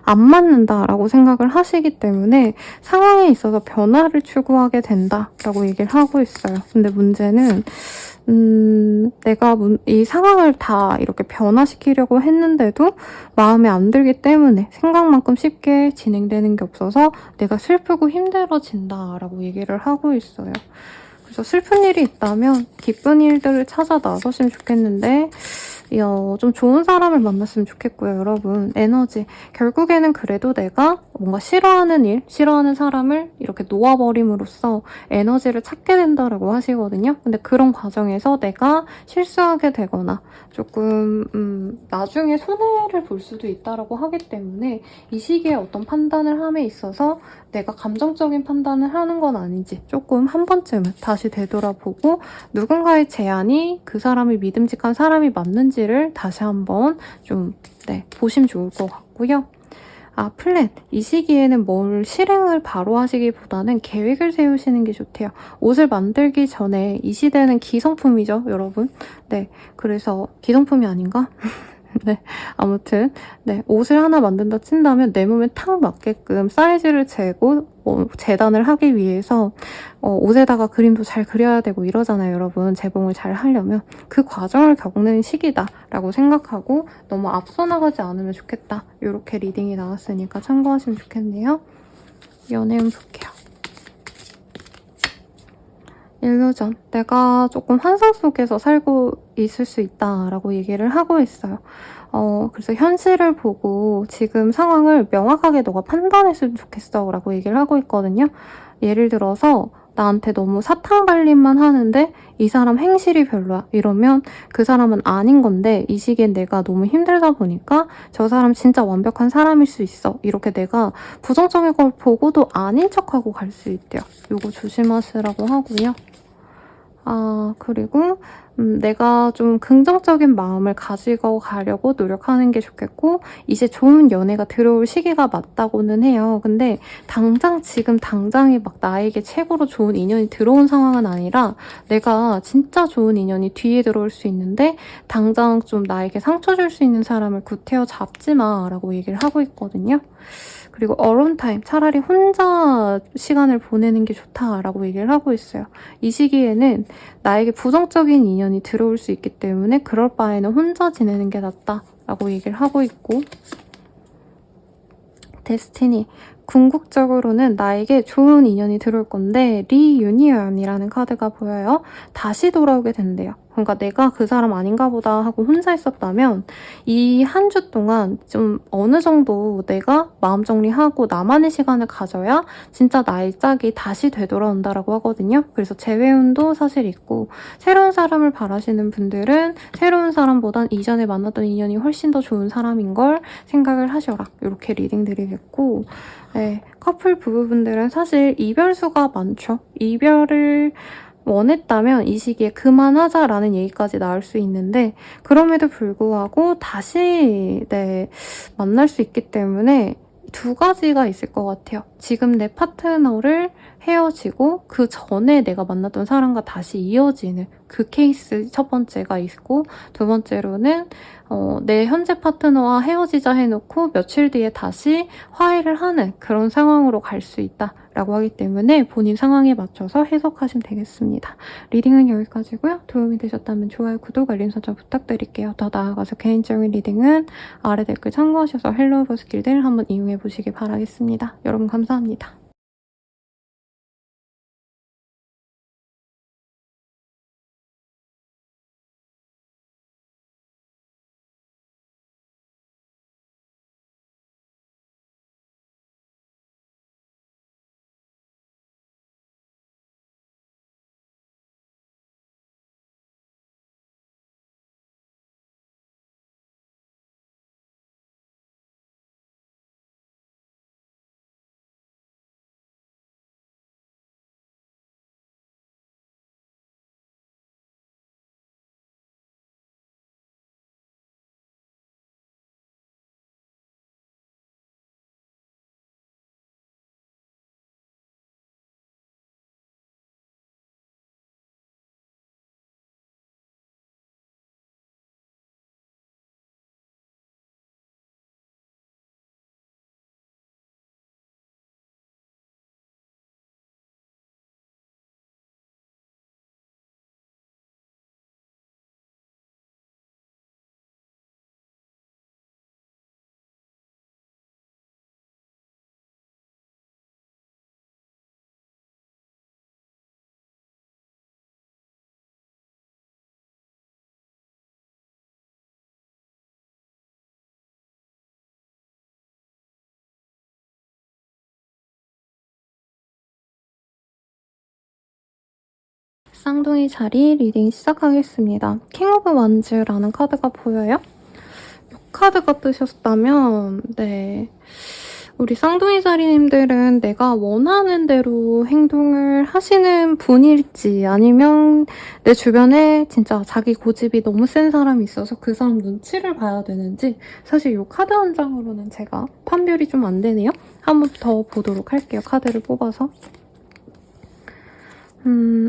A: 안 맞는다라고 생각을 하시기 때문에 상황에 있어서 변화를 추구하게 된다라고 얘기를 하고 있어요. 근데 문제는 내가 이 상황을 다 이렇게 변화시키려고 했는데도 마음에 안 들기 때문에 생각만큼 쉽게 진행되는 게 없어서 내가 슬프고 힘들어진다라고 얘기를 하고 있어요. 그래서 슬픈 일이 있다면 기쁜 일들을 찾아 나서시면 좋겠는데 좀 좋은 사람을 만났으면 좋겠고요, 여러분. 에너지. 결국에는 그래도 내가 뭔가 싫어하는 일, 싫어하는 사람을 이렇게 놓아버림으로써 에너지를 찾게 된다라고 하시거든요. 근데 그런 과정에서 내가 실수하게 되거나 조금 나중에 손해를 볼 수도 있다라고 하기 때문에 이 시기에 어떤 판단을 함에 있어서 내가 감정적인 판단을 하는 건 아닌지 조금 한 번쯤은 다시 되돌아보고 누군가의 제안이 그 사람이 믿음직한 사람이 맞는지를 다시 한번 좀 보시면 좋을 것 같고요. 플랜. 이 시기에는 뭘 실행을 바로 하시기보다는 계획을 세우시는 게 좋대요. 옷을 만들기 전에 이 시대는 기성품이죠, 여러분. 네, 그래서 기성품이 아닌가? 네, 아무튼 옷을 하나 만든다 친다면 내 몸에 탁 맞게끔 사이즈를 재고 재단을 하기 위해서 옷에다가 그림도 잘 그려야 되고 이러잖아요, 여러분. 재봉을 잘 하려면. 그 과정을 겪는 시기다라고 생각하고 너무 앞서 나가지 않으면 좋겠다. 이렇게 리딩이 나왔으니까 참고하시면 좋겠네요. 연애운 볼게요. 일루전. 내가 조금 환상 속에서 살고 있을 수 있다라고 얘기를 하고 있어요. 그래서 현실을 보고 지금 상황을 명확하게 너가 판단했으면 좋겠어 라고 얘기를 하고 있거든요. 예를 들어서 나한테 너무 사탕발림만 하는데 이 사람 행실이 별로야 이러면 그 사람은 아닌 건데 이 시기엔 내가 너무 힘들다 보니까 저 사람 진짜 완벽한 사람일 수 있어 이렇게 내가 부정적인 걸 보고도 아닌 척하고 갈 수 있대요. 요거 조심하시라고 하고요. 그리고 내가 좀 긍정적인 마음을 가지고 가려고 노력하는 게 좋겠고 이제 좋은 연애가 들어올 시기가 맞다고는 해요. 근데 지금 당장이 막 나에게 최고로 좋은 인연이 들어온 상황은 아니라 내가 진짜 좋은 인연이 뒤에 들어올 수 있는데 당장 좀 나에게 상처 줄 수 있는 사람을 구태여 잡지 마라고 얘기를 하고 있거든요. 그리고 alone time, 차라리 혼자 시간을 보내는 게 좋다라고 얘기를 하고 있어요. 이 시기에는 나에게 부정적인 인연이 들어올 수 있기 때문에 그럴 바에는 혼자 지내는 게 낫다라고 얘기를 하고 있고 데스티니, 궁극적으로는 나에게 좋은 인연이 들어올 건데 리유니언이라는 카드가 보여요. 다시 돌아오게 된대요. 그러니까 내가 그 사람 아닌가 보다 하고 혼자 있었다면 이 한 주 동안 좀 어느 정도 내가 마음 정리하고 나만의 시간을 가져야 진짜 나의 짝이 다시 되돌아온다라고 하거든요. 그래서 재회운도 사실 있고 새로운 사람을 바라시는 분들은 새로운 사람보단 이전에 만났던 인연이 훨씬 더 좋은 사람인 걸 생각을 하셔라. 이렇게 리딩 드리겠고 네, 커플 부부분들은 사실 이별수가 많죠. 이별을 원했다면 이 시기에 그만하자라는 얘기까지 나올 수 있는데 그럼에도 불구하고 다시 만날 수 있기 때문에 두 가지가 있을 것 같아요. 지금 내 파트너를 헤어지고 그 전에 내가 만났던 사람과 다시 이어지는 그 케이스 첫 번째가 있고 두 번째로는 내 현재 파트너와 헤어지자 해놓고 며칠 뒤에 다시 화해를 하는 그런 상황으로 갈 수 있다라고 하기 때문에 본인 상황에 맞춰서 해석하시면 되겠습니다. 리딩은 여기까지고요. 도움이 되셨다면 좋아요, 구독, 알림 설정 부탁드릴게요. 더 나아가서 개인적인 리딩은 아래 댓글 참고하셔서 헬로우 버스길들 한번 이용해보시길 바라겠습니다. 여러분 감사합니다. 쌍둥이 자리 리딩 시작하겠습니다. 킹 오브 완즈라는 카드가 보여요? 이 카드가 뜨셨다면 네, 우리 쌍둥이 자리님들은 내가 원하는 대로 행동을 하시는 분일지 아니면 내 주변에 진짜 자기 고집이 너무 센 사람이 있어서 그 사람 눈치를 봐야 되는지 사실 이 카드 한 장으로는 제가 판별이 좀 안 되네요. 한 번 더 보도록 할게요. 카드를 뽑아서.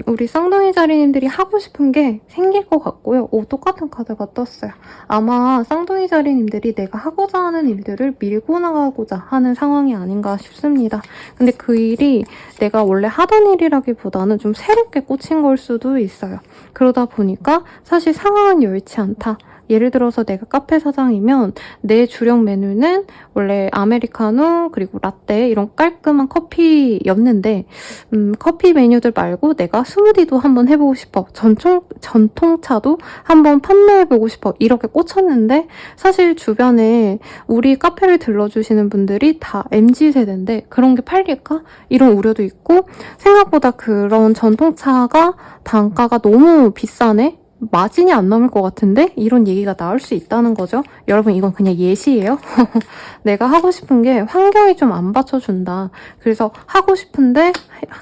A: 우리 쌍둥이 자리님들이 하고 싶은 게 생길 것 같고요. 오, 똑같은 카드가 떴어요. 아마 쌍둥이 자리님들이 내가 하고자 하는 일들을 밀고 나가고자 하는 상황이 아닌가 싶습니다. 근데 그 일이 내가 원래 하던 일이라기보다는 좀 새롭게 꽂힌 걸 수도 있어요. 그러다 보니까 사실 상황은 여의치 않다. 예를 들어서 내가 카페 사장이면 내 주력 메뉴는 원래 아메리카노 그리고 라떼 이런 깔끔한 커피였는데 커피 메뉴들 말고 내가 스무디도 한번 해보고 싶어. 전통차도 한번 판매해보고 싶어. 이렇게 꽂혔는데 사실 주변에 우리 카페를 들러주시는 분들이 다 MZ세대인데 그런 게 팔릴까? 이런 우려도 있고 생각보다 그런 전통차가 단가가 너무 비싸네? 마진이 안 남을 것 같은데? 이런 얘기가 나올 수 있다는 거죠. 여러분 이건 그냥 예시예요. 내가 하고 싶은 게 환경이 좀 안 받쳐준다. 그래서 하고 싶은데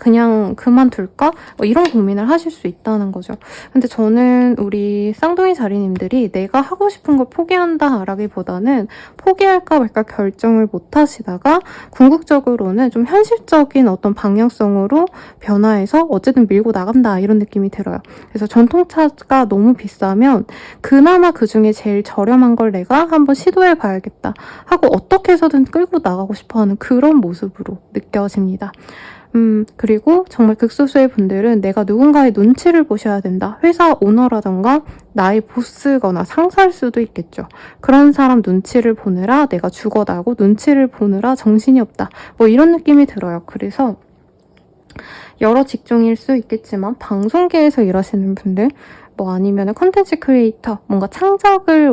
A: 그냥 그만둘까? 이런 고민을 하실 수 있다는 거죠. 근데 저는 우리 쌍둥이 자리님들이 내가 하고 싶은 걸 포기한다 라기보다는 포기할까 말까 결정을 못 하시다가 궁극적으로는 좀 현실적인 어떤 방향성으로 변화해서 어쨌든 밀고 나간다 이런 느낌이 들어요. 그래서 전통차가 너무 비싸면 그나마 그 중에 제일 저렴한 걸 내가 한번 시도해봐야겠다 하고 어떻게 해서든 끌고 나가고 싶어하는 그런 모습으로 느껴집니다. 그리고 정말 극소수의 분들은 내가 누군가의 눈치를 보셔야 된다. 회사 오너라던가 나의 보스거나 상사일 수도 있겠죠. 그런 사람 눈치를 보느라 내가 죽어나고 눈치를 보느라 정신이 없다. 뭐 이런 느낌이 들어요. 그래서 여러 직종일 수 있겠지만 방송계에서 일하시는 분들 뭐 아니면 컨텐츠 크리에이터, 뭔가 창작을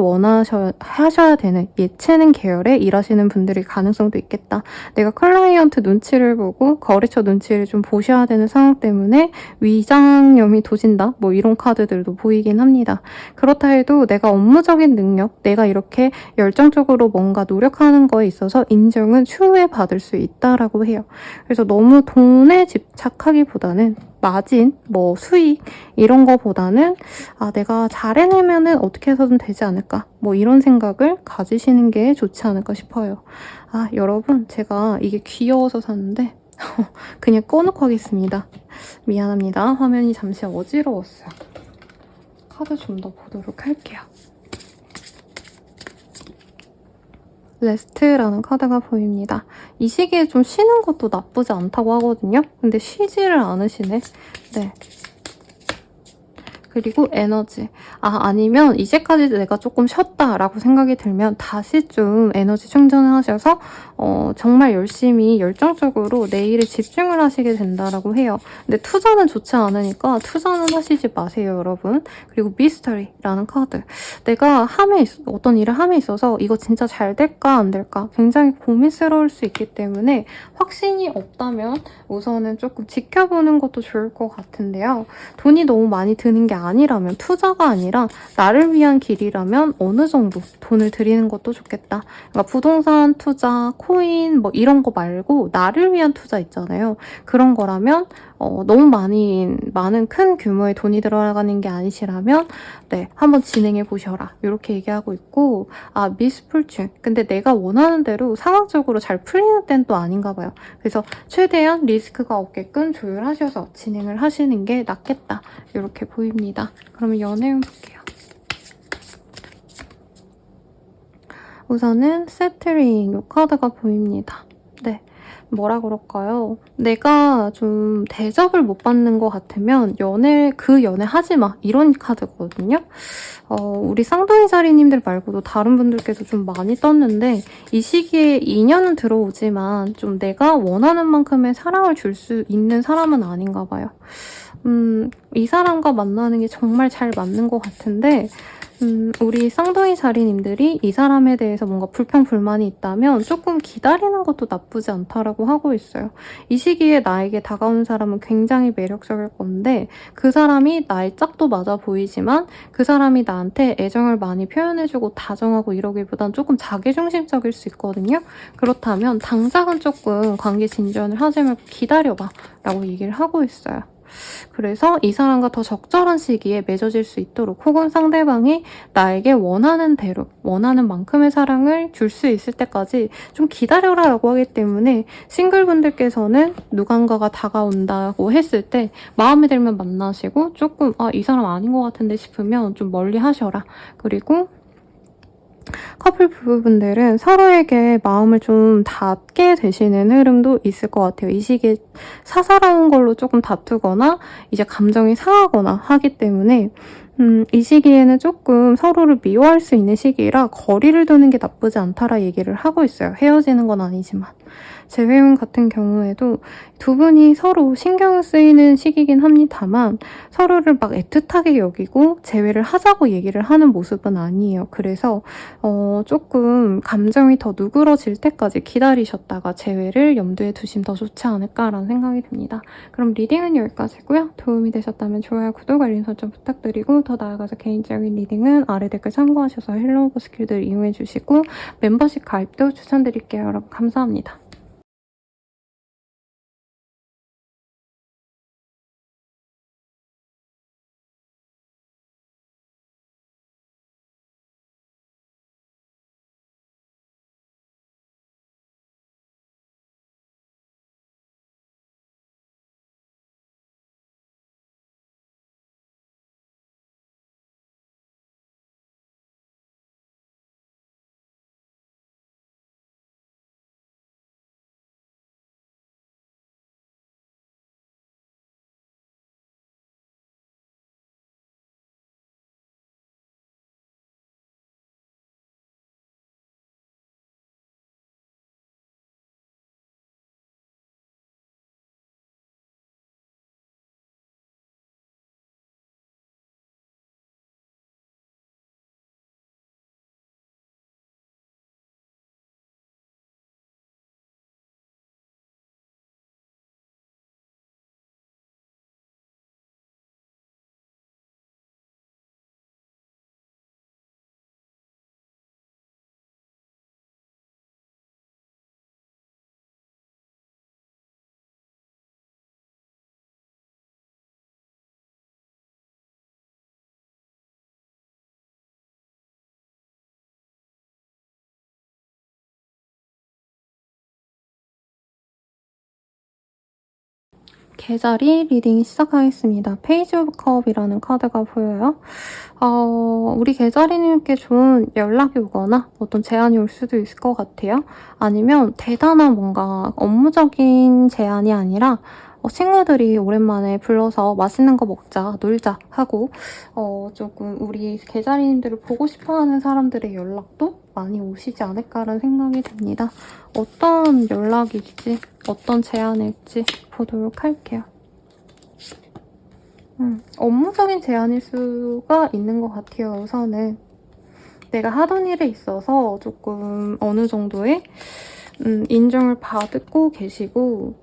A: 하셔야 되는 예체능 계열에 일하시는 분들이 가능성도 있겠다. 내가 클라이언트 눈치를 보고 거래처 눈치를 좀 보셔야 되는 상황 때문에 위장염이 도진다. 뭐 이런 카드들도 보이긴 합니다. 그렇다 해도 내가 업무적인 능력, 내가 이렇게 열정적으로 뭔가 노력하는 거에 있어서 인정은 추후에 받을 수 있다라고 해요. 그래서 너무 돈에 집착하기보다는 마진, 뭐 수익 이런 거보다는 내가 잘 해내면은 어떻게 해서든 되지 않을까 뭐 이런 생각을 가지시는 게 좋지 않을까 싶어요. 여러분 제가 이게 귀여워서 샀는데 그냥 꺼놓고 하겠습니다. 미안합니다. 화면이 잠시 어지러웠어요. 카드 좀 더 보도록 할게요. 레스트라는 카드가 보입니다. 이 시기에 좀 쉬는 것도 나쁘지 않다고 하거든요. 근데 쉬지를 않으시네. 네. 그리고 에너지. 아니면 이제까지 내가 조금 쉬었다라고 생각이 들면 다시 좀 에너지 충전을 하셔서 정말 열심히 열정적으로 내 일에 집중을 하시게 된다라고 해요. 근데 투자는 좋지 않으니까 투자는 하시지 마세요, 여러분. 그리고 미스터리라는 카드. 내가 어떤 일을 함에 있어서 이거 진짜 잘 될까 안 될까 굉장히 고민스러울 수 있기 때문에 확신이 없다면 우선은 조금 지켜보는 것도 좋을 것 같은데요. 돈이 너무 많이 드는 게 아니라면 투자가 아니라 나를 위한 길이라면 어느 정도 돈을 들이는 것도 좋겠다. 그러니까 부동산 투자, 코인 뭐 이런 거 말고 나를 위한 투자 있잖아요. 그런 거라면 너무 많은 큰 규모의 돈이 들어가는 게 아니시라면 네, 한번 진행해 보셔라. 이렇게 얘기하고 있고 미스풀춘. 근데 내가 원하는 대로 상황적으로 잘 풀리는 때는 또 아닌가 봐요. 그래서 최대한 리스크가 없게끔 조율하셔서 진행을 하시는 게 낫겠다. 이렇게 보입니다. 그러면 연애운 볼게요. 우선은 세트링 이 카드가 보입니다. 네. 뭐라 그럴까요? 내가 좀 대접을 못 받는 것 같으면 그 연애 하지 마. 이런 카드거든요. 우리 쌍둥이 자리님들 말고도 다른 분들께서 좀 많이 떴는데 이 시기에 인연은 들어오지만 좀 내가 원하는 만큼의 사랑을 줄 수 있는 사람은 아닌가 봐요. 이 사람과 만나는 게 정말 잘 맞는 것 같은데 우리 쌍둥이 자리님들이 이 사람에 대해서 뭔가 불평, 불만이 있다면 조금 기다리는 것도 나쁘지 않다라고 하고 있어요. 이 시기에 나에게 다가오는 사람은 굉장히 매력적일 건데 그 사람이 나의 짝도 맞아 보이지만 그 사람이 나한테 애정을 많이 표현해주고 다정하고 이러기보단 조금 자기중심적일 수 있거든요. 그렇다면 당장은 조금 관계 진전을 하지 말고 기다려봐 라고 얘기를 하고 있어요. 그래서 이 사람과 더 적절한 시기에 맺어질 수 있도록 혹은 상대방이 나에게 원하는 대로 원하는 만큼의 사랑을 줄 수 있을 때까지 좀 기다려라 라고 하기 때문에 싱글분들께서는 누군가가 다가온다고 했을 때 마음에 들면 만나시고 조금 이 사람 아닌 것 같은데 싶으면 좀 멀리 하셔라. 그리고 커플 부부분들은 서로에게 마음을 좀 닫게 되시는 흐름도 있을 것 같아요. 이 시기에 사사로운 걸로 조금 다투거나 이제 감정이 상하거나 하기 때문에 이 시기에는 조금 서로를 미워할 수 있는 시기라 거리를 두는 게 나쁘지 않다라 얘기를 하고 있어요. 헤어지는 건 아니지만. 재회운 같은 경우에도 두 분이 서로 신경 쓰이는 시기긴 합니다만 서로를 막 애틋하게 여기고 재회를 하자고 얘기를 하는 모습은 아니에요. 그래서 조금 감정이 더 누그러질 때까지 기다리셨다가 재회를 염두에 두시면 더 좋지 않을까라는 생각이 듭니다. 그럼 리딩은 여기까지고요. 도움이 되셨다면 좋아요, 구독, 알림 설정 부탁드리고 더 나아가서 개인적인 리딩은 아래 댓글 참고하셔서 헬로우버 스킬들 이용해주시고 멤버십 가입도 추천드릴게요. 여러분 감사합니다. 개자리 리딩 시작하겠습니다. 페이지 오브 컵이라는 카드가 보여요. 우리 개자리님께 좋은 연락이 오거나 어떤 제안이 올 수도 있을 것 같아요. 아니면 대단한 뭔가 업무적인 제안이 아니라 친구들이 오랜만에 불러서 맛있는 거 먹자, 놀자 하고 조금 우리 개자리님들을 보고 싶어하는 사람들의 연락도 많이 오시지 않을까라는 생각이 듭니다. 어떤 연락일지, 어떤 제안일지 보도록 할게요. 업무적인 제안일 수가 있는 것 같아요. 우선은 내가 하던 일에 있어서 조금 어느 정도의 인정을 받고 계시고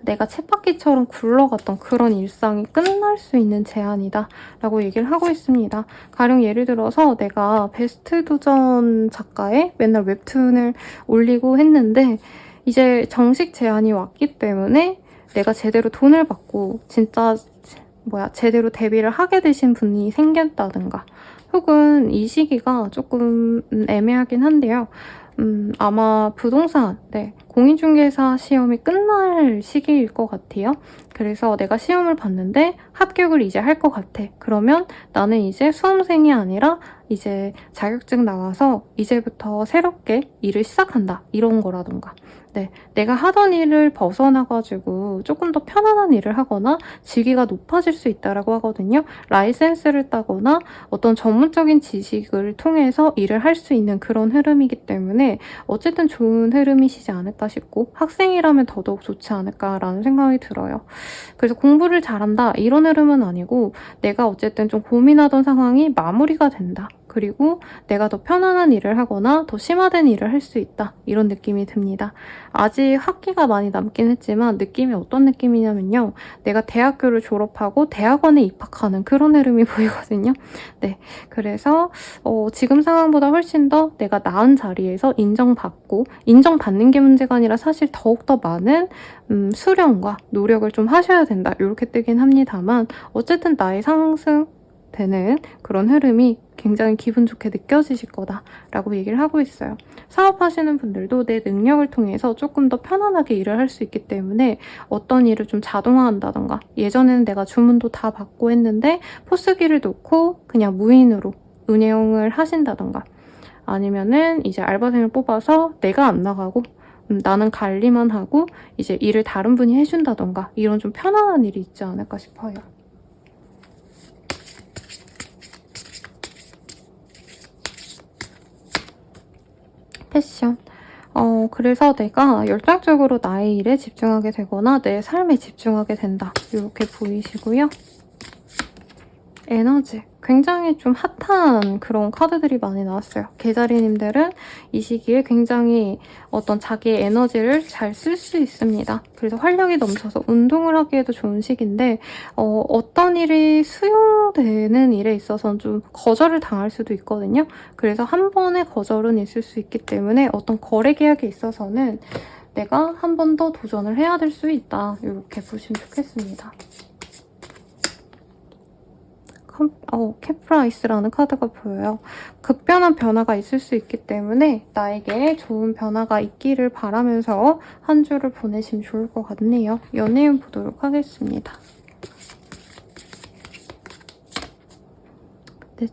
A: 내가 쳇바퀴처럼 굴러갔던 그런 일상이 끝날 수 있는 제안이다 라고 얘기를 하고 있습니다. 가령 예를 들어서 내가 베스트 도전 작가에 맨날 웹툰을 올리고 했는데 이제 정식 제안이 왔기 때문에 내가 제대로 돈을 받고 진짜 제대로 데뷔를 하게 되신 분이 생겼다든가 혹은 이 시기가 조금 애매하긴 한데요. 아마 부동산, 공인중개사 시험이 끝날 시기일 것 같아요. 그래서 내가 시험을 봤는데 합격을 이제 할 것 같아. 그러면 나는 이제 수험생이 아니라 이제 자격증 나와서 이제부터 새롭게 일을 시작한다. 이런 거라던가. 내가 하던 일을 벗어나가지고 조금 더 편안한 일을 하거나 직위가 높아질 수 있다고 하거든요. 라이센스를 따거나 어떤 전문적인 지식을 통해서 일을 할 수 있는 그런 흐름이기 때문에 어쨌든 좋은 흐름이시지 않을까 싶고 학생이라면 더더욱 좋지 않을까라는 생각이 들어요. 그래서 공부를 잘한다 이런 흐름은 아니고 내가 어쨌든 좀 고민하던 상황이 마무리가 된다. 그리고 내가 더 편안한 일을 하거나 더 심화된 일을 할 수 있다. 이런 느낌이 듭니다. 아직 학기가 많이 남긴 했지만 느낌이 어떤 느낌이냐면요. 내가 대학교를 졸업하고 대학원에 입학하는 그런 흐름이 보이거든요. 네, 그래서 지금 상황보다 훨씬 더 내가 나은 자리에서 인정받고 인정받는 게 문제가 아니라 사실 더욱더 많은 수련과 노력을 좀 하셔야 된다. 이렇게 뜨긴 합니다만 어쨌든 나의 상승되는 그런 흐름이 굉장히 기분 좋게 느껴지실 거다라고 얘기를 하고 있어요. 사업하시는 분들도 내 능력을 통해서 조금 더 편안하게 일을 할 수 있기 때문에 어떤 일을 좀 자동화한다던가 예전에는 내가 주문도 다 받고 했는데 포스기를 놓고 그냥 무인으로 운영을 하신다던가 아니면은 이제 알바생을 뽑아서 내가 안 나가고 나는 관리만 하고 이제 일을 다른 분이 해준다던가 이런 좀 편안한 일이 있지 않을까 싶어요. 패션. 그래서 내가 열정적으로 나의 일에 집중하게 되거나 내 삶에 집중하게 된다. 이렇게 보이시고요. 에너지. 굉장히 좀 핫한 그런 카드들이 많이 나왔어요. 개자리님들은 이 시기에 굉장히 어떤 자기의 에너지를 잘 쓸 수 있습니다. 그래서 활력이 넘쳐서 운동을 하기에도 좋은 시기인데 어떤 일이 수용되는 일에 있어서는 좀 거절을 당할 수도 있거든요. 그래서 한 번의 거절은 있을 수 있기 때문에 어떤 거래 계약에 있어서는 내가 한 번 더 도전을 해야 될 수 있다. 이렇게 보시면 좋겠습니다. 캐프라이스라는 카드가 보여요. 급변한 변화가 있을 수 있기 때문에 나에게 좋은 변화가 있기를 바라면서 한 주를 보내시면 좋을 것 같네요. 연애운 보도록 하겠습니다. 네,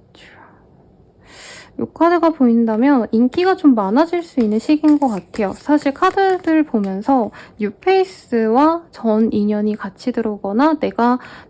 A: 이 카드가 보인다면 인기가 좀 많아질 수 있는 시기인 것 같아요. 사실 카드들 보면서 뉴페이스와 전 인연이 같이 들어오거나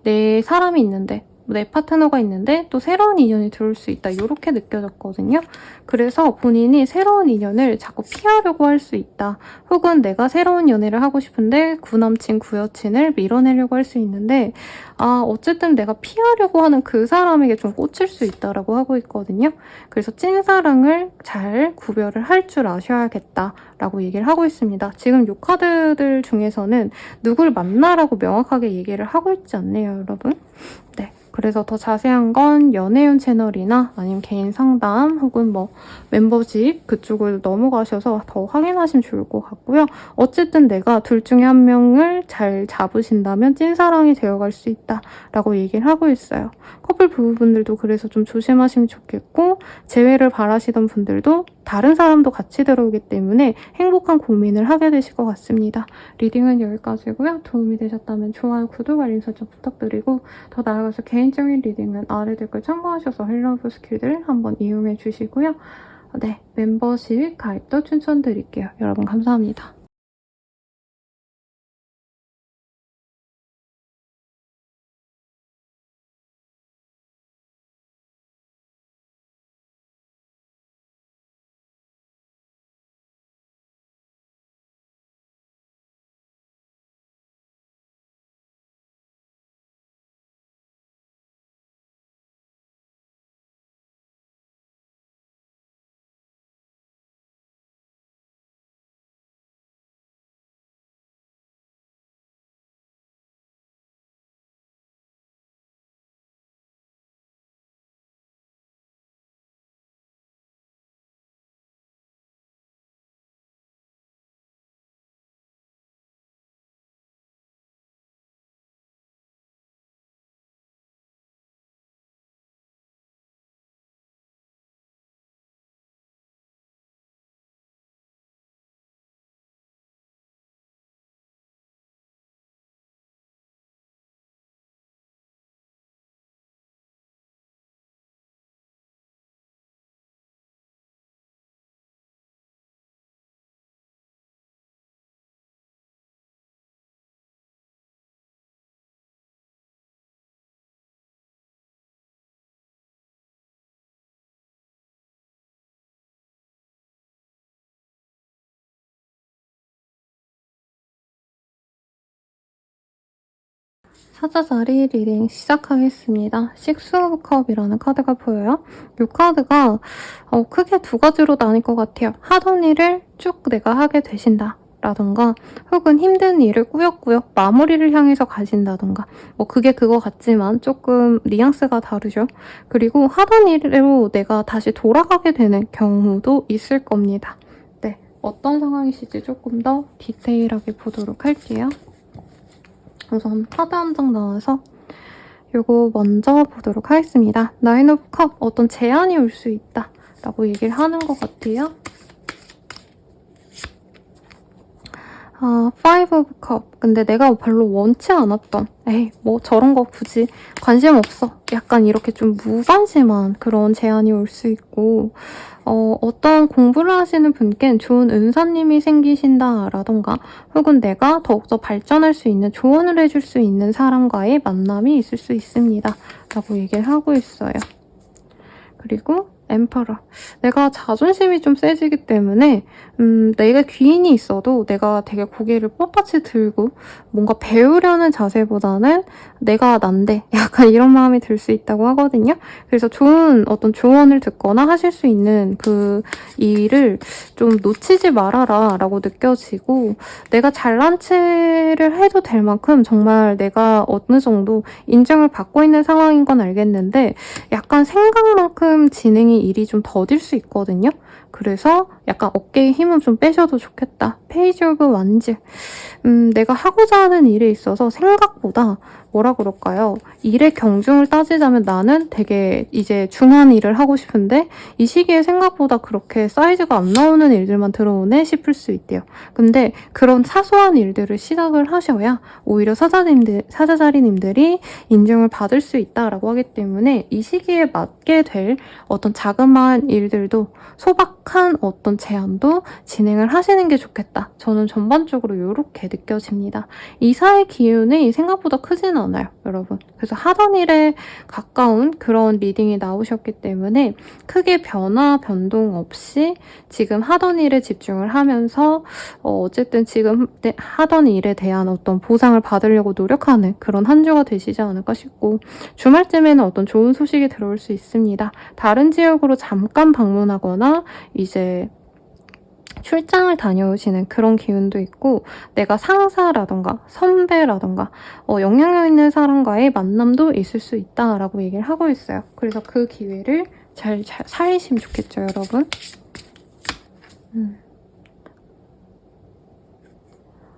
A: 내 사람이 있는데 내 파트너가 있는데 또 새로운 인연이 들어올 수 있다 이렇게 느껴졌거든요. 그래서 본인이 새로운 인연을 자꾸 피하려고 할 수 있다. 혹은 내가 새로운 연애를 하고 싶은데 구남친, 구여친을 밀어내려고 할 수 있는데 어쨌든 내가 피하려고 하는 그 사람에게 좀 꽂힐 수 있다라고 하고 있거든요. 그래서 찐사랑을 잘 구별을 할 줄 아셔야겠다라고 얘기를 하고 있습니다. 지금 이 카드들 중에서는 누굴 만나라고 명확하게 얘기를 하고 있지 않네요, 여러분. 네. 그래서 더 자세한 건 연애운 채널이나 아니면 개인 상담 혹은 뭐 멤버십 그쪽을 넘어가셔서 더 확인하시면 좋을 것 같고요. 어쨌든 내가 둘 중에 한 명을 잘 잡으신다면 찐사랑이 되어갈 수 있다라고 얘기를 하고 있어요. 커플 부부분들도 그래서 좀 조심하시면 좋겠고 재회를 바라시던 분들도 다른 사람도 같이 들어오기 때문에 행복한 고민을 하게 되실 것 같습니다. 리딩은 여기까지고요. 도움이 되셨다면 좋아요, 구독, 알림 설정 부탁드리고 더 나아가서 개인적인 리딩은 아래 댓글 참고하셔서 헬로브 스킬들 한번 이용해 주시고요. 네, 멤버십 가입도 추천드릴게요. 여러분 감사합니다. 사자자리 리딩 시작하겠습니다. 식스 오브 컵이라는 카드가 보여요. 이 카드가 크게 두 가지로 나뉠 것 같아요. 하던 일을 쭉 내가 하게 되신다. 라던가 혹은 힘든 일을 꾸역꾸역 마무리를 향해서 가신다던가 뭐 그게 그거 같지만 조금 뉘앙스가 다르죠. 그리고 하던 일로 내가 다시 돌아가게 되는 경우도 있을 겁니다. 네, 어떤 상황이실지 조금 더 디테일하게 보도록 할게요. 우선 카드 한 장 나와서 요거 먼저 보도록 하겠습니다. 나인 오브 컵, 어떤 제안이 올 수 있다 라고 얘기를 하는 것 같아요. 파이브 오브 컵. 근데 내가 별로 원치 않았던 에이 뭐 저런 거 굳이 관심 없어. 약간 이렇게 좀 무관심한 그런 제안이 올 수 있고 어떤 공부를 하시는 분께는 좋은 은사님이 생기신다라던가 혹은 내가 더욱더 발전할 수 있는 조언을 해줄 수 있는 사람과의 만남이 있을 수 있습니다. 라고 얘기를 하고 있어요. 그리고 엠퍼러. 내가 자존심이 좀 세지기 때문에 내가 귀인이 있어도 내가 되게 고개를 뻣뻣이 들고 뭔가 배우려는 자세보다는 내가 난데 약간 이런 마음이 들 수 있다고 하거든요. 그래서 좋은 어떤 조언을 듣거나 하실 수 있는 그 일을 좀 놓치지 말아라 라고 느껴지고 내가 잘난 체를 해도 될 만큼 정말 내가 어느 정도 인정을 받고 있는 상황인 건 알겠는데 약간 생각만큼 진행이 일이 좀 더딜 수 있거든요. 그래서 약간 어깨에 힘은 좀 빼셔도 좋겠다. 페이지 오브 완즈. 내가 하고자 하는 일에 있어서 생각보다 뭐라 그럴까요? 일의 경중을 따지자면 나는 되게 이제 중한 일을 하고 싶은데 이 시기에 생각보다 그렇게 사이즈가 안 나오는 일들만 들어오네 싶을 수 있대요. 근데 그런 사소한 일들을 시작을 하셔야 오히려 사자자리님들이 인정을 받을 수 있다라고 하기 때문에 이 시기에 맞게 될 어떤 자그마한 일들도 소박한 어떤 제안도 진행을 하시는 게 좋겠다. 저는 전반적으로 이렇게 느껴집니다. 이사의 기운이 생각보다 크진 않아요, 여러분. 그래서 하던 일에 가까운 그런 리딩이 나오셨기 때문에 크게 변화, 변동 없이 지금 하던 일에 집중을 하면서 어쨌든 지금 하던 일에 대한 어떤 보상을 받으려고 노력하는 그런 한 주가 되시지 않을까 싶고 주말쯤에는 어떤 좋은 소식이 들어올 수 있습니다. 다른 지역으로 잠깐 방문하거나 이제 출장을 다녀오시는 그런 기운도 있고 내가 상사라던가 선배라던가 영향력 있는 사람과의 만남도 있을 수 있다라고 얘기를 하고 있어요. 그래서 그 기회를 잘 살리시면 좋겠죠, 여러분.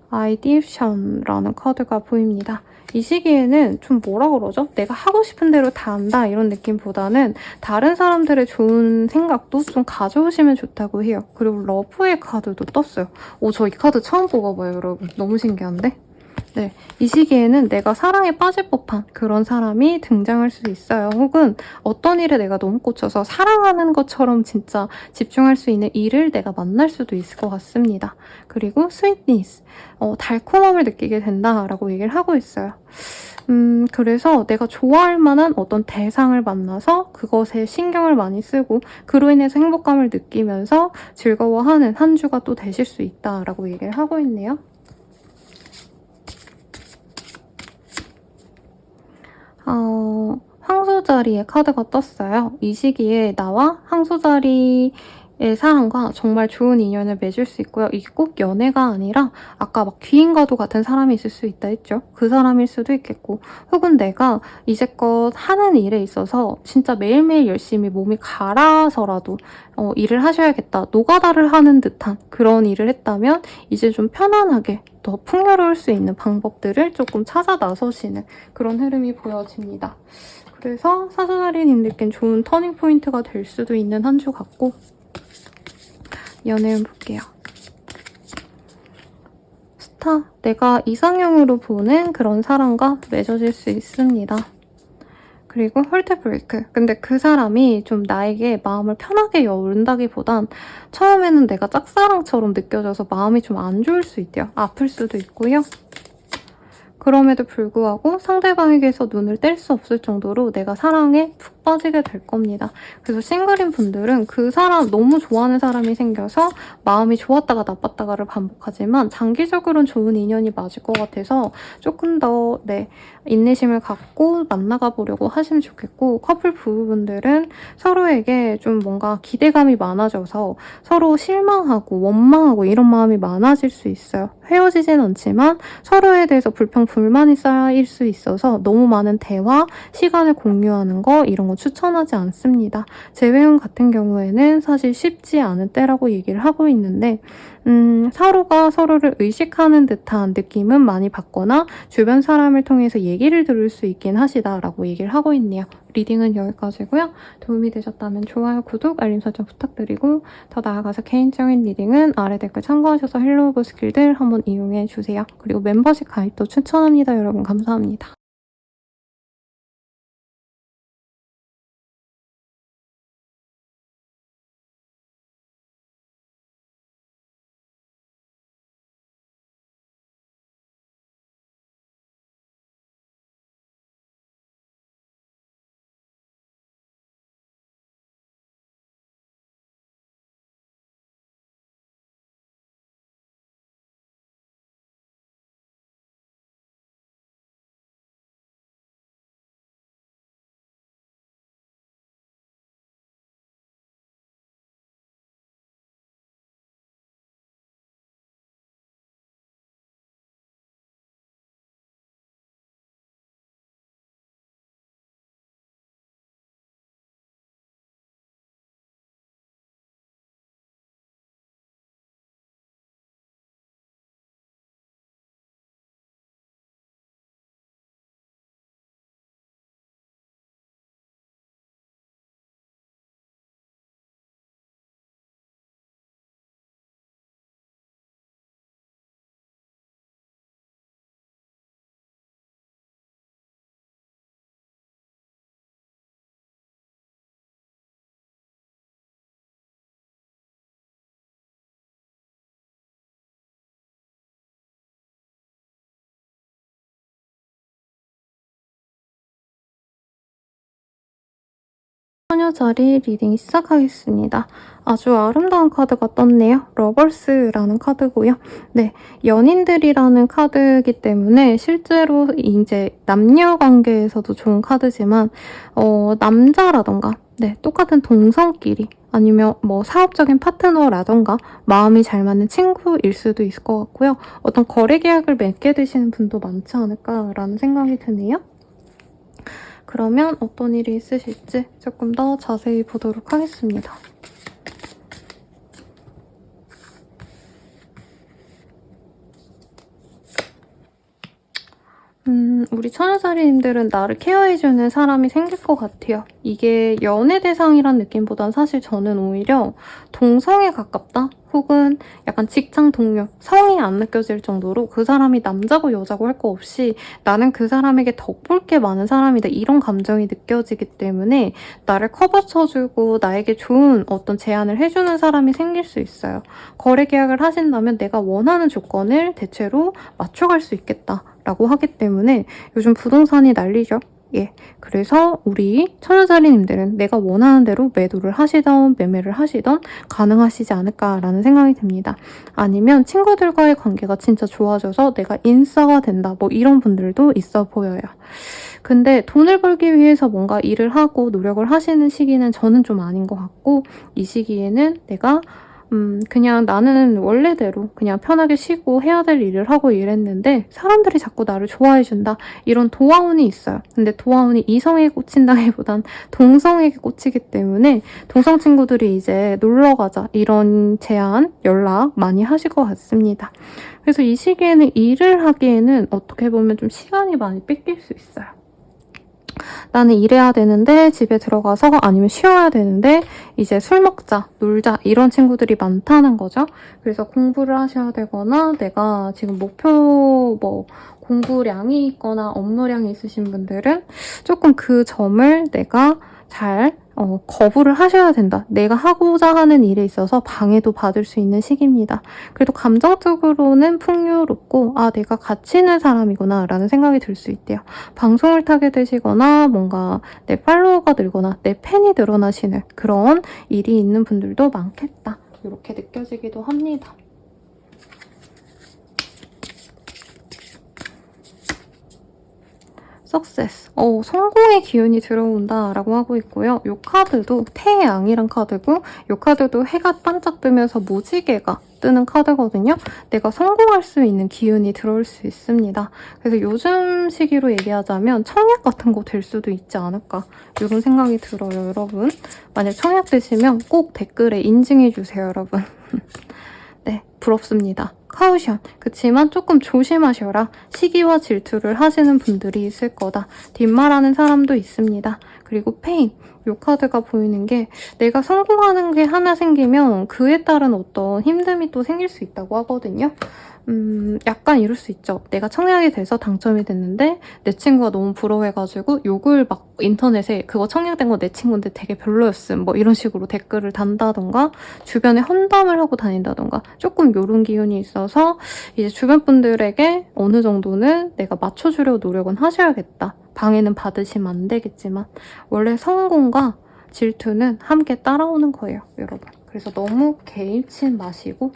A: 아이디션라는 카드가 보입니다. 이 시기에는 좀 뭐라 그러죠? 내가 하고 싶은 대로 다 한다 이런 느낌보다는 다른 사람들의 좋은 생각도 좀 가져오시면 좋다고 해요. 그리고 러브의 카드도 떴어요. 저 이 카드 처음 뽑아봐요, 여러분. 너무 신기한데? 네, 이 시기에는 내가 사랑에 빠질 법한 그런 사람이 등장할 수 있어요. 혹은 어떤 일에 내가 너무 꽂혀서 사랑하는 것처럼 진짜 집중할 수 있는 일을 내가 만날 수도 있을 것 같습니다. 그리고 스윗니스, 달콤함을 느끼게 된다라고 얘기를 하고 있어요. 그래서 내가 좋아할 만한 어떤 대상을 만나서 그것에 신경을 많이 쓰고 그로 인해서 행복감을 느끼면서 즐거워하는 한 주가 또 되실 수 있다라고 얘기를 하고 있네요. 황소자리의 카드가 떴어요. 이 시기에 나와 황소자리의 사람과 정말 좋은 인연을 맺을 수 있고요. 이게 꼭 연애가 아니라 아까 막 귀인과도 같은 사람이 있을 수 있다 했죠. 그 사람일 수도 있겠고 혹은 내가 이제껏 하는 일에 있어서 진짜 매일매일 열심히 몸이 갈아서라도 일을 하셔야겠다. 노가다를 하는 듯한 그런 일을 했다면 이제 좀 편안하게 더 풍요로울 수 있는 방법들을 조금 찾아 나서시는 그런 흐름이 보여집니다. 그래서 사자자리님들께는 좋은 터닝 포인트가 될 수도 있는 한 주 같고 연애운 볼게요. 스타, 내가 이상형으로 보는 그런 사람과 맺어질 수 있습니다. 그리고 홀드 브레이크. 근데 그 사람이 좀 나에게 마음을 편하게 열는다기보단 처음에는 내가 짝사랑처럼 느껴져서 마음이 좀 안 좋을 수 있대요. 아플 수도 있고요. 그럼에도 불구하고 상대방에게서 눈을 뗄 수 없을 정도로 내가 사랑에 푹 빠지게 될 겁니다. 그래서 싱글인 분들은 그 사람, 너무 좋아하는 사람이 생겨서 마음이 좋았다가 나빴다가를 반복하지만 장기적으로는 좋은 인연이 맞을 것 같아서 조금 더 인내심을 갖고 만나가 보려고 하시면 좋겠고, 커플 부부분들은 서로에게 좀 뭔가 기대감이 많아져서 서로 실망하고 원망하고 이런 마음이 많아질 수 있어요. 헤어지진 않지만 서로에 대해서 불평, 불만이 쌓일 수 있어서 너무 많은 대화, 시간을 공유하는 거 이런 거 추천하지 않습니다. 재회원 같은 경우에는 사실 쉽지 않은 때라고 얘기를 하고 있는데 서로가 서로를 의식하는 듯한 느낌은 많이 받거나 주변 사람을 통해서 얘기를 들을 수 있긴 하시다라고 얘기를 하고 있네요. 리딩은 여기까지고요. 도움이 되셨다면 좋아요, 구독, 알림 설정 부탁드리고 더 나아가서 개인적인 리딩은 아래 댓글 참고하셔서 헬로우 오브 스킬들 한번 이용해주세요. 그리고 멤버십 가입도 추천합니다. 여러분 감사합니다. 처녀자리 리딩 시작하겠습니다. 아주 아름다운 카드가 떴네요. 러벌스라는 카드고요. 네, 연인들이라는 카드이기 때문에 실제로 이제 남녀 관계에서도 좋은 카드지만 남자라던가 똑같은 동성끼리 아니면 뭐 사업적인 파트너라던가 마음이 잘 맞는 친구일 수도 있을 것 같고요. 어떤 거래 계약을 맺게 되시는 분도 많지 않을까라는 생각이 드네요. 그러면 어떤 일이 있으실지 조금 더 자세히 보도록 하겠습니다. 우리 처녀자리님들은 나를 케어해주는 사람이 생길 것 같아요. 이게 연애 대상이란 느낌보단 사실 저는 오히려 동성에 가깝다? 혹은 약간 직장 동료, 성이 안 느껴질 정도로 그 사람이 남자고 여자고 할 거 없이 나는 그 사람에게 덕볼 게 많은 사람이다. 이런 감정이 느껴지기 때문에 나를 커버쳐주고 나에게 좋은 어떤 제안을 해주는 사람이 생길 수 있어요. 거래 계약을 하신다면 내가 원하는 조건을 대체로 맞춰갈 수 있겠다. 라고 하기 때문에 요즘 부동산이 난리죠. 예, 그래서 우리 처녀자리님들은 내가 원하는 대로 매도를 하시던 매매를 하시던 가능하시지 않을까라는 생각이 듭니다. 아니면 친구들과의 관계가 진짜 좋아져서 내가 인싸가 된다 뭐 이런 분들도 있어 보여요. 근데 돈을 벌기 위해서 뭔가 일을 하고 노력을 하시는 시기는 저는 좀 아닌 것 같고 이 시기에는 내가 그냥 나는 원래대로 그냥 편하게 쉬고 해야 될 일을 하고 일했는데 사람들이 자꾸 나를 좋아해준다. 이런 도화운이 있어요. 근데 도화운이 이성에게 꽂힌다기보단 동성에게 꽂히기 때문에 동성 친구들이 이제 놀러가자 이런 제안, 연락 많이 하실 것 같습니다. 그래서 이 시기에는 일을 하기에는 어떻게 보면 좀 시간이 많이 뺏길 수 있어요. 나는 일해야 되는데 집에 들어가서 아니면 쉬어야 되는데 이제 술 먹자, 놀자 이런 친구들이 많다는 거죠. 그래서 공부를 하셔야 되거나 내가 지금 목표 공부량이 있거나 업무량이 있으신 분들은 조금 그 점을 내가 잘 거부를 하셔야 된다. 내가 하고자 하는 일에 있어서 방해도 받을 수 있는 시기입니다. 그래도 감정적으로는 풍요롭고 아 내가 가치 있는 사람이구나 라는 생각이 들 수 있대요. 방송을 타게 되시거나 뭔가 내 팔로워가 늘거나 내 팬이 늘어나시는 그런 일이 있는 분들도 많겠다. 이렇게 느껴지기도 합니다. 석세스. 성공의 기운이 들어온다라고 하고 있고요. 이 카드도 태양이란 카드고 이 카드도 해가 반짝 뜨면서 무지개가 뜨는 카드거든요. 내가 성공할 수 있는 기운이 들어올 수 있습니다. 그래서 요즘 시기로 얘기하자면 청약 같은 거 될 수도 있지 않을까 이런 생각이 들어요, 여러분. 만약 청약 되시면 꼭 댓글에 인증해주세요, 여러분. 네, 부럽습니다. 카우션. 그치만 조금 조심하셔라. 시기와 질투를 하시는 분들이 있을 거다. 뒷말하는 사람도 있습니다. 그리고 페인. 이 카드가 보이는 게 내가 성공하는 게 하나 생기면 그에 따른 어떤 힘듦이 또 생길 수 있다고 하거든요. 약간 이럴 수 있죠. 내가 청약이 돼서 당첨이 됐는데 내 친구가 너무 부러워해가지고 욕을 막 인터넷에 그거 청약된 거 내 친구인데 되게 별로였음 뭐 이런 식으로 댓글을 단다던가 주변에 험담을 하고 다닌다던가 조금 요런 기운이 있어서 이제 주변 분들에게 어느 정도는 내가 맞춰주려고 노력은 하셔야겠다. 방해는 받으시면 안 되겠지만 원래 성공과 질투는 함께 따라오는 거예요, 여러분. 그래서 너무 개의치 마시고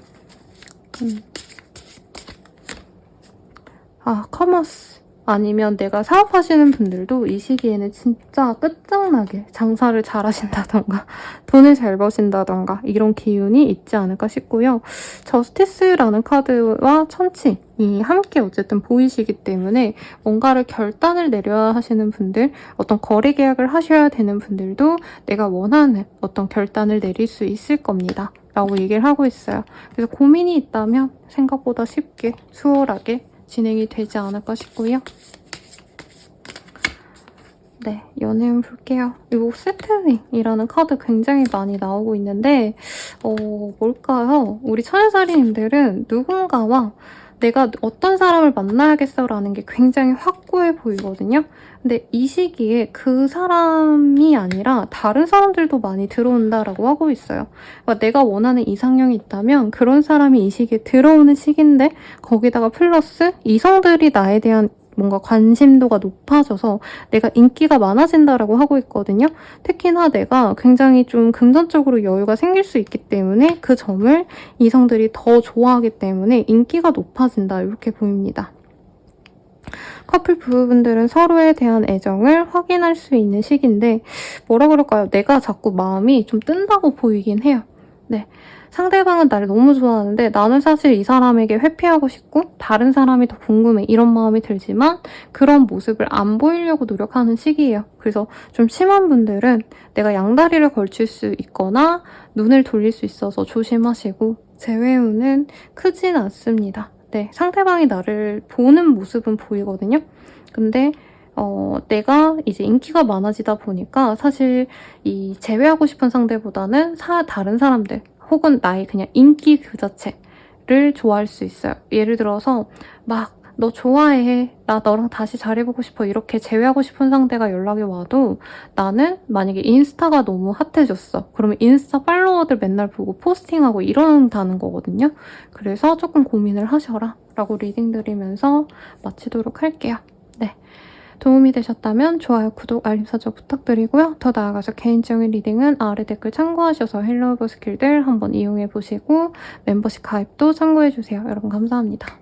A: 커머스 아니면 내가 사업하시는 분들도 이 시기에는 진짜 끝장나게 장사를 잘 하신다던가 돈을 잘 버신다던가 이런 기운이 있지 않을까 싶고요. 저스티스라는 카드와 천칭이 함께 어쨌든 보이시기 때문에 뭔가를 결단을 내려야 하시는 분들, 어떤 거래 계약을 하셔야 되는 분들도 내가 원하는 어떤 결단을 내릴 수 있을 겁니다. 라고 얘기를 하고 있어요. 그래서 고민이 있다면 생각보다 쉽게 수월하게 진행이 되지 않을까 싶고요. 네, 연애운 볼게요. 이 세트닝이라는 카드 굉장히 많이 나오고 있는데 뭘까요? 우리 천여자리님들은 누군가와 내가 어떤 사람을 만나야겠어라는 게 굉장히 확고해 보이거든요. 근데 이 시기에 그 사람이 아니라 다른 사람들도 많이 들어온다라고 하고 있어요. 그러니까 내가 원하는 이상형이 있다면 그런 사람이 이 시기에 들어오는 시기인데 거기다가 플러스 이성들이 나에 대한 뭔가 관심도가 높아져서 내가 인기가 많아진다라고 하고 있거든요. 특히나 내가 굉장히 좀 금전적으로 여유가 생길 수 있기 때문에 그 점을 이성들이 더 좋아하기 때문에 인기가 높아진다 이렇게 보입니다. 커플 부부분들은 서로에 대한 애정을 확인할 수 있는 시기인데 뭐라 그럴까요? 내가 자꾸 마음이 좀 뜬다고 보이긴 해요. 네. 상대방은 나를 너무 좋아하는데 나는 사실 이 사람에게 회피하고 싶고 다른 사람이 더 궁금해 이런 마음이 들지만 그런 모습을 안 보이려고 노력하는 시기예요. 그래서 좀 심한 분들은 내가 양다리를 걸칠 수 있거나 눈을 돌릴 수 있어서 조심하시고 재회운은 크진 않습니다. 네, 상대방이 나를 보는 모습은 보이거든요. 근데 내가 이제 인기가 많아지다 보니까 사실 이 제외하고 싶은 상대보다는 다른 사람들 혹은 나의 그냥 인기 그 자체를 좋아할 수 있어요. 예를 들어서 막 너 좋아해. 나 너랑 다시 잘해보고 싶어. 이렇게 제외하고 싶은 상대가 연락이 와도 나는 만약에 인스타가 너무 핫해졌어. 그러면 인스타 팔로워들 맨날 보고 포스팅하고 이런다는 거거든요. 그래서 조금 고민을 하셔라 라고 리딩 드리면서 마치도록 할게요. 네. 도움이 되셨다면 좋아요, 구독, 알림 설정 부탁드리고요. 더 나아가서 개인적인 리딩은 아래 댓글 참고하셔서 헬로우버 스킬들 한번 이용해보시고 멤버십 가입도 참고해주세요. 여러분 감사합니다.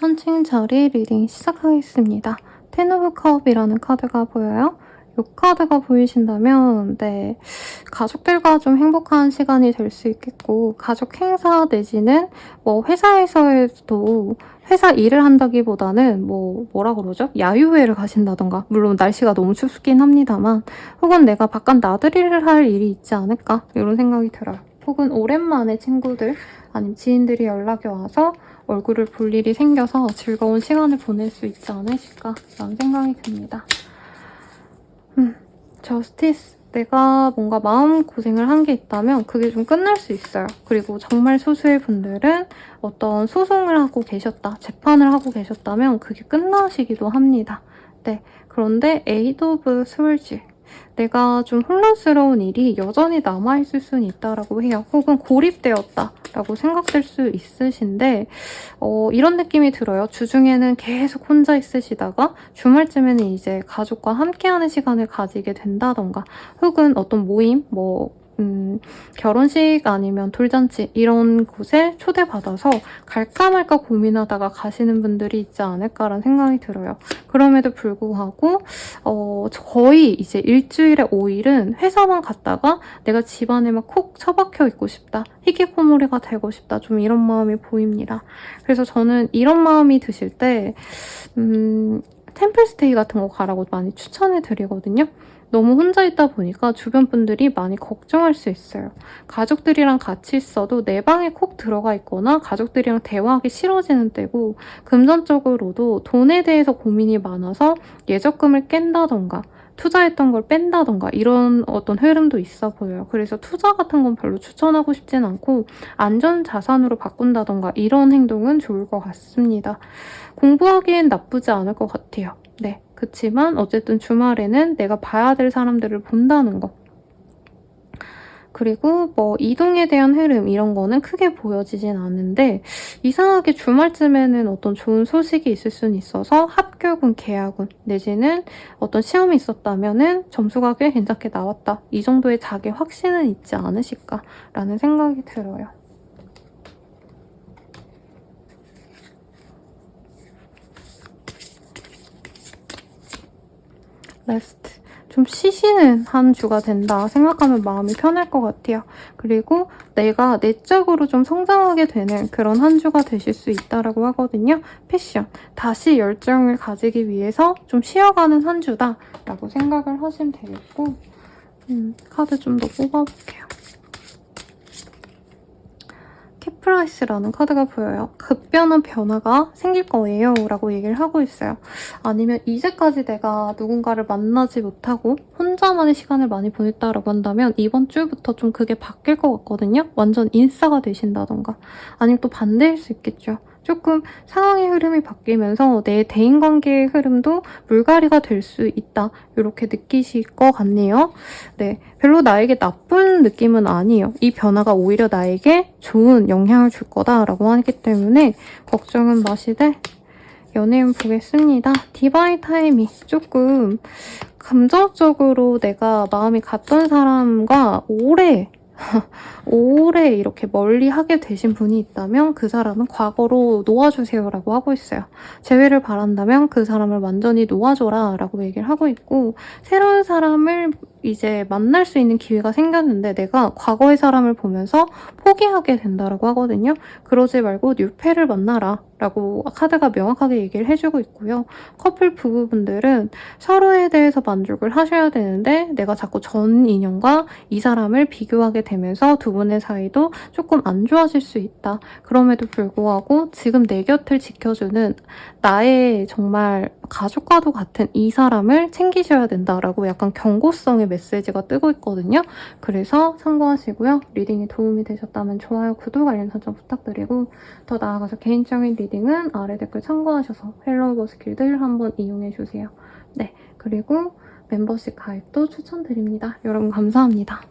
A: 천칭자리 리딩 시작하겠습니다. 텐 오브 컵이라는 카드가 보여요. 이 카드가 보이신다면 가족들과 좀 행복한 시간이 될 수 있겠고, 가족 행사 내지는 뭐 회사에서도 회사 일을 한다기보다는 뭐라 그러죠? 야유회를 가신다던가, 물론 날씨가 너무 춥긴 합니다만, 혹은 내가 바깥 나들이를 할 일이 있지 않을까 이런 생각이 들어요. 혹은 오랜만에 친구들 아니면 지인들이 연락이 와서 얼굴을 볼 일이 생겨서 즐거운 시간을 보낼 수 있지 않으실까라는 생각이 듭니다. 저스티스. 내가 뭔가 마음고생을 한 게 있다면 그게 좀 끝날 수 있어요. 그리고 정말 소수의 분들은 어떤 소송을 하고 계셨다, 재판을 하고 계셨다면 그게 끝나시기도 합니다. 네, 그런데 에이드 오브 스월즈. 내가 좀 혼란스러운 일이 여전히 남아있을 수는 있다라고 해요. 혹은 고립되었다라고 생각될 수 있으신데 이런 느낌이 들어요. 주중에는 계속 혼자 있으시다가 주말쯤에는 이제 가족과 함께하는 시간을 가지게 된다던가, 혹은 어떤 모임, 결혼식 아니면 돌잔치 이런 곳에 초대받아서 갈까 말까 고민하다가 가시는 분들이 있지 않을까라는 생각이 들어요. 그럼에도 불구하고 거의 이제 일주일에 5일은 회사만 갔다가 내가 집안에만 콕 처박혀 있고 싶다, 희귀고모리가 되고 싶다, 좀 이런 마음이 보입니다. 그래서 저는 이런 마음이 드실 때 템플스테이 같은 거 가라고 많이 추천해 드리거든요. 너무 혼자 있다 보니까 주변 분들이 많이 걱정할 수 있어요. 가족들이랑 같이 있어도 내 방에 콕 들어가 있거나 가족들이랑 대화하기 싫어지는 때고, 금전적으로도 돈에 대해서 고민이 많아서 예적금을 깬다던가 투자했던 걸 뺀다던가 이런 어떤 흐름도 있어 보여요. 그래서 투자 같은 건 별로 추천하고 싶진 않고 안전자산으로 바꾼다던가 이런 행동은 좋을 것 같습니다. 공부하기엔 나쁘지 않을 것 같아요. 네, 그치만 어쨌든 주말에는 내가 봐야 될 사람들을 본다는 거, 그리고 이동에 대한 흐름 이런 거는 크게 보여지진 않는데, 이상하게 주말쯤에는 어떤 좋은 소식이 있을 수는 있어서 합격운, 계약운 내지는 어떤 시험이 있었다면은 점수가 꽤 괜찮게 나왔다, 이 정도의 자기 확신은 있지 않으실까라는 생각이 들어요. 레스트. 좀 쉬시는 한 주가 된다 생각하면 마음이 편할 것 같아요. 그리고 내가 내적으로 좀 성장하게 되는 그런 한 주가 되실 수 있다라고 하거든요. 패션. 다시 열정을 가지기 위해서 좀 쉬어가는 한 주다라고 생각을 하시면 되겠고, 카드 좀 더 뽑아볼게요. 캐프라이스라는 카드가 보여요. 급변한 변화가 생길 거예요 라고 얘기를 하고 있어요. 아니면 이제까지 내가 누군가를 만나지 못하고 혼자만의 시간을 많이 보냈다라고 한다면 이번 주부터 좀 그게 바뀔 것 같거든요. 완전 인싸가 되신다던가, 아니면 또 반대일 수 있겠죠. 조금 상황의 흐름이 바뀌면서 내 대인관계의 흐름도 물갈이가 될 수 있다, 이렇게 느끼실 것 같네요. 네, 별로 나에게 나쁜 느낌은 아니에요. 이 변화가 오히려 나에게 좋은 영향을 줄 거다라고 하기 때문에 걱정은 마시되 연애운 보겠습니다. 디바인 타이밍. 조금 감정적으로 내가 마음이 갔던 사람과 오래 이렇게 멀리 하게 되신 분이 있다면 그 사람은 과거로 놓아주세요라고 하고 있어요. 재회를 바란다면 그 사람을 완전히 놓아줘라라고 얘기를 하고 있고, 새로운 사람을 이제 만날 수 있는 기회가 생겼는데 내가 과거의 사람을 보면서 포기하게 된다라고 하거든요. 그러지 말고 뉴페를 만나라 라고 카드가 명확하게 얘기를 해주고 있고요. 커플 부부분들은 서로에 대해서 만족을 하셔야 되는데 내가 자꾸 전 인연과 이 사람을 비교하게 되면서 두 분의 사이도 조금 안 좋아질 수 있다. 그럼에도 불구하고 지금 내 곁을 지켜주는 나의 정말 가족과도 같은 이 사람을 챙기셔야 된다라고 약간 경고성의 메시지가 뜨고 있거든요. 그래서 참고하시고요. 리딩이 도움이 되셨다면 좋아요, 구독, 알림 설정 부탁드리고, 더 나아가서 개인적인 리딩은 아래 댓글 참고하셔서 헬로우 버스킬들 한번 이용해주세요. 네, 그리고 멤버십 가입도 추천드립니다. 여러분 감사합니다.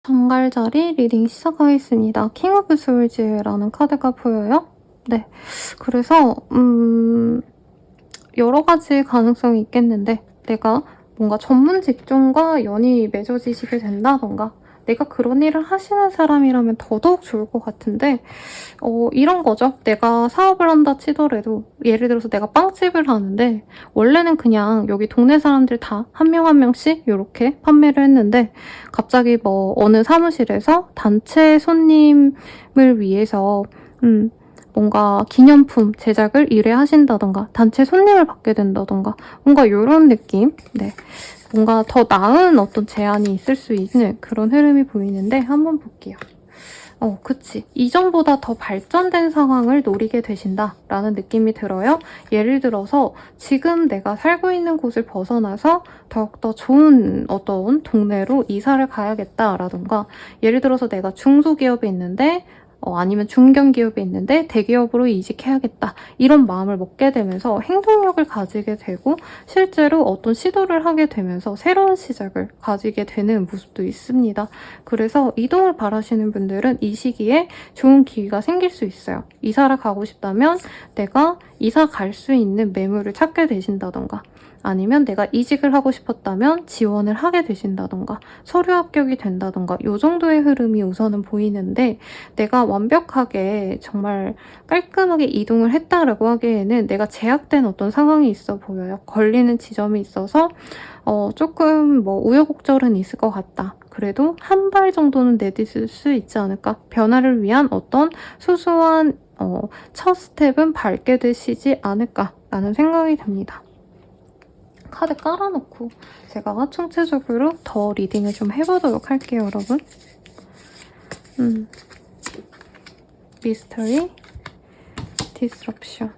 A: 정갈자리 리딩 시작하겠습니다. 킹 오브 소울즈라는 카드가 보여요? 네. 그래서 여러 가지 가능성이 있겠는데 내가 뭔가 전문 직종과 연이 맺어지시게 된다던가 내가 그런 일을 하시는 사람이라면 더더욱 좋을 것 같은데 이런 거죠. 내가 사업을 한다 치더라도 예를 들어서 내가 빵집을 하는데 원래는 그냥 여기 동네 사람들 다 한 명 한 명씩 이렇게 판매를 했는데 갑자기 뭐 어느 사무실에서 단체 손님을 위해서 뭔가 기념품 제작을 의뢰하신다던가 단체 손님을 받게 된다던가 뭔가 이런 느낌? 네. 뭔가 더 나은 어떤 제안이 있을 수 있는 그런 흐름이 보이는데 한번 볼게요. 그치. 이전보다 더 발전된 상황을 노리게 되신다라는 느낌이 들어요. 예를 들어서 지금 내가 살고 있는 곳을 벗어나서 더욱더 좋은 어떤 동네로 이사를 가야겠다라던가 예를 들어서 내가 중소기업에 있는데 아니면 중견기업에 있는데 대기업으로 이직해야겠다 이런 마음을 먹게 되면서 행동력을 가지게 되고 실제로 어떤 시도를 하게 되면서 새로운 시작을 가지게 되는 모습도 있습니다. 그래서 이동을 바라시는 분들은 이 시기에 좋은 기회가 생길 수 있어요. 이사를 가고 싶다면 내가 이사 갈 수 있는 매물을 찾게 되신다던가 아니면 내가 이직을 하고 싶었다면 지원을 하게 되신다던가 서류 합격이 된다던가 이 정도의 흐름이 우선은 보이는데 내가 완벽하게 정말 깔끔하게 이동을 했다라고 하기에는 내가 제약된 어떤 상황이 있어 보여요. 걸리는 지점이 있어서 조금 뭐 우여곡절은 있을 것 같다. 그래도 한 발 정도는 내딛을 수 있지 않을까? 변화를 위한 어떤 소소한 첫 스텝은 밟게 되시지 않을까라는 생각이 듭니다. 카드 깔아놓고 제가 총체적으로 더 리딩을 좀 해보도록 할게요, 여러분. 미스터리, 디스럽션.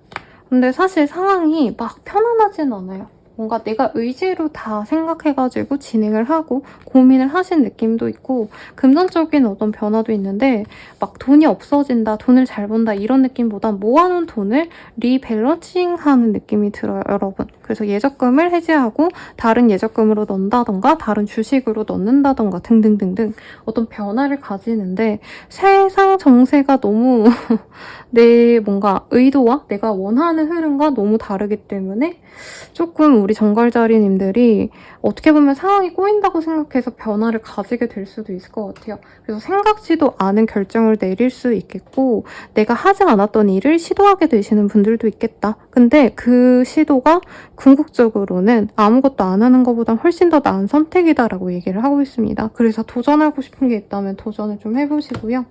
A: 근데 사실 상황이 막 편안하진 않아요. 뭔가 내가 의지로 다 생각해가지고 진행을 하고 고민을 하신 느낌도 있고 금전적인 어떤 변화도 있는데 막 돈이 없어진다, 돈을 잘 번다 이런 느낌보단 모아놓은 돈을 리밸런싱하는 느낌이 들어요, 여러분. 그래서 예적금을 해지하고 다른 예적금으로 넣는다던가 다른 주식으로 넣는다던가 등등등등 어떤 변화를 가지는데 세상 정세가 너무 내 뭔가 의도와 내가 원하는 흐름과 너무 다르기 때문에 조금 우리 정갈자리님들이 어떻게 보면 상황이 꼬인다고 생각해서 변화를 가지게 될 수도 있을 것 같아요. 그래서 생각지도 않은 결정을 내릴 수 있겠고 내가 하지 않았던 일을 시도하게 되시는 분들도 있겠다. 근데 그 시도가 궁극적으로는 아무것도 안 하는 것보다 훨씬 더 나은 선택이다라고 얘기를 하고 있습니다. 그래서 도전하고 싶은 게 있다면 도전을 좀 해보시고요.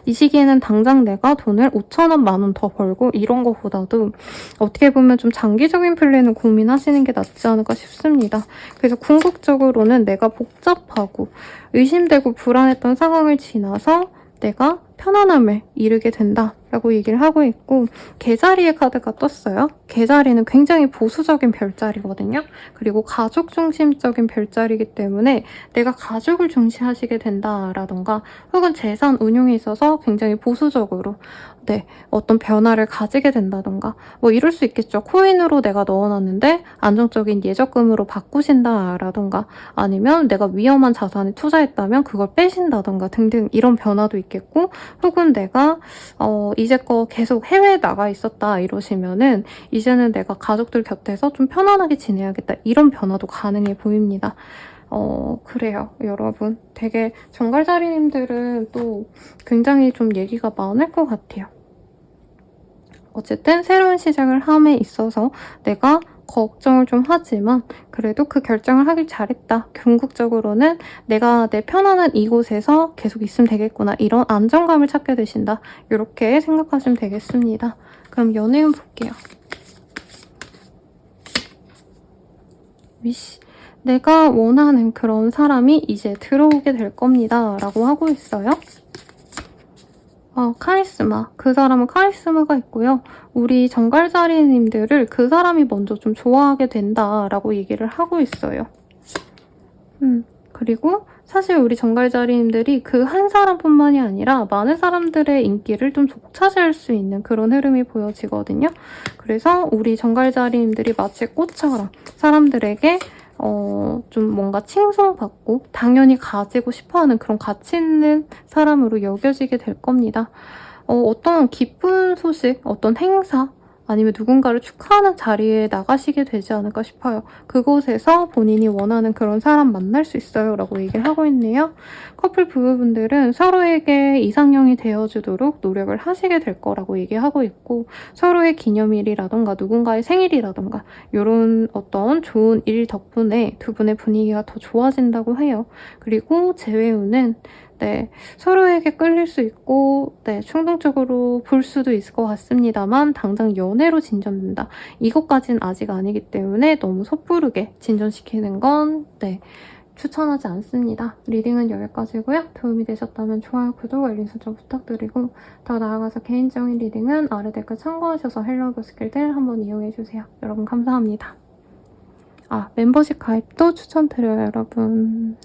A: 이 시기에는 당장 내가 돈을 5,000원, 10,000원 더 벌고 이런 거보다도 어떻게 보면 좀 장기적인 플랜을 고민하시는 게 낫지 않을까 싶습니다. 그래서 궁극적으로는 내가 복잡하고 의심되고 불안했던 상황을 지나서 내가 편안함을 이루게 된다라고 얘기를 하고 있고 개자리의 카드가 떴어요. 개자리는 굉장히 보수적인 별자리거든요. 그리고 가족 중심적인 별자리이기 때문에 내가 가족을 중시하시게 된다라던가 혹은 재산 운용에 있어서 굉장히 보수적으로 어떤 변화를 가지게 된다던가 뭐 이럴 수 있겠죠. 코인으로 내가 넣어놨는데 안정적인 예적금으로 바꾸신다라던가 아니면 내가 위험한 자산에 투자했다면 그걸 빼신다던가 등등 이런 변화도 있겠고 혹은 내가 이제껏 계속 해외에 나가 있었다 이러시면은 이제는 내가 가족들 곁에서 좀 편안하게 지내야겠다 이런 변화도 가능해 보입니다. 그래요, 여러분. 되게 정갈자리님들은 또 굉장히 좀 얘기가 많을 것 같아요. 어쨌든 새로운 시작을 함에 있어서 내가 걱정을 좀 하지만 그래도 그 결정을 하길 잘했다. 궁극적으로는 내가 내 편안한 이곳에서 계속 있으면 되겠구나. 이런 안정감을 찾게 되신다. 이렇게 생각하시면 되겠습니다. 그럼 연애운 볼게요. 위시. 내가 원하는 그런 사람이 이제 들어오게 될 겁니다. 라고 하고 있어요. 카리스마. 그 사람은 카리스마가 있고요. 우리 정갈자리님들을 그 사람이 먼저 좀 좋아하게 된다라고 얘기를 하고 있어요. 그리고 사실 우리 정갈자리님들이 그 한 사람뿐만이 아니라 많은 사람들의 인기를 좀 독차지할 수 있는 그런 흐름이 보여지거든요. 그래서 우리 정갈자리님들이 마치 꽃처럼 사람들에게 좀 뭔가 칭송받고 당연히 가지고 싶어하는 그런 가치 있는 사람으로 여겨지게 될 겁니다. 어떤 기쁜 소식, 어떤 행사, 아니면 누군가를 축하하는 자리에 나가시게 되지 않을까 싶어요. 그곳에서 본인이 원하는 그런 사람 만날 수 있어요 라고 얘기를 하고 있네요. 커플 부부분들은 서로에게 이상형이 되어주도록 노력을 하시게 될 거라고 얘기하고 있고, 서로의 기념일이라던가 누군가의 생일이라던가 이런 어떤 좋은 일 덕분에 두 분의 분위기가 더 좋아진다고 해요. 그리고 재회운은 서로에게 끌릴 수 있고 충동적으로 볼 수도 있을 것 같습니다만 당장 연애로 진전된다. 이것까지는 아직 아니기 때문에 너무 섣부르게 진전시키는 건 추천하지 않습니다. 리딩은 여기까지고요. 도움이 되셨다면 좋아요, 구독, 알림 설정 부탁드리고 더 나아가서 개인적인 리딩은 아래 댓글 참고하셔서 헬로우 스킬들 한번 이용해주세요. 여러분 감사합니다. 멤버십 가입도 추천드려요, 여러분.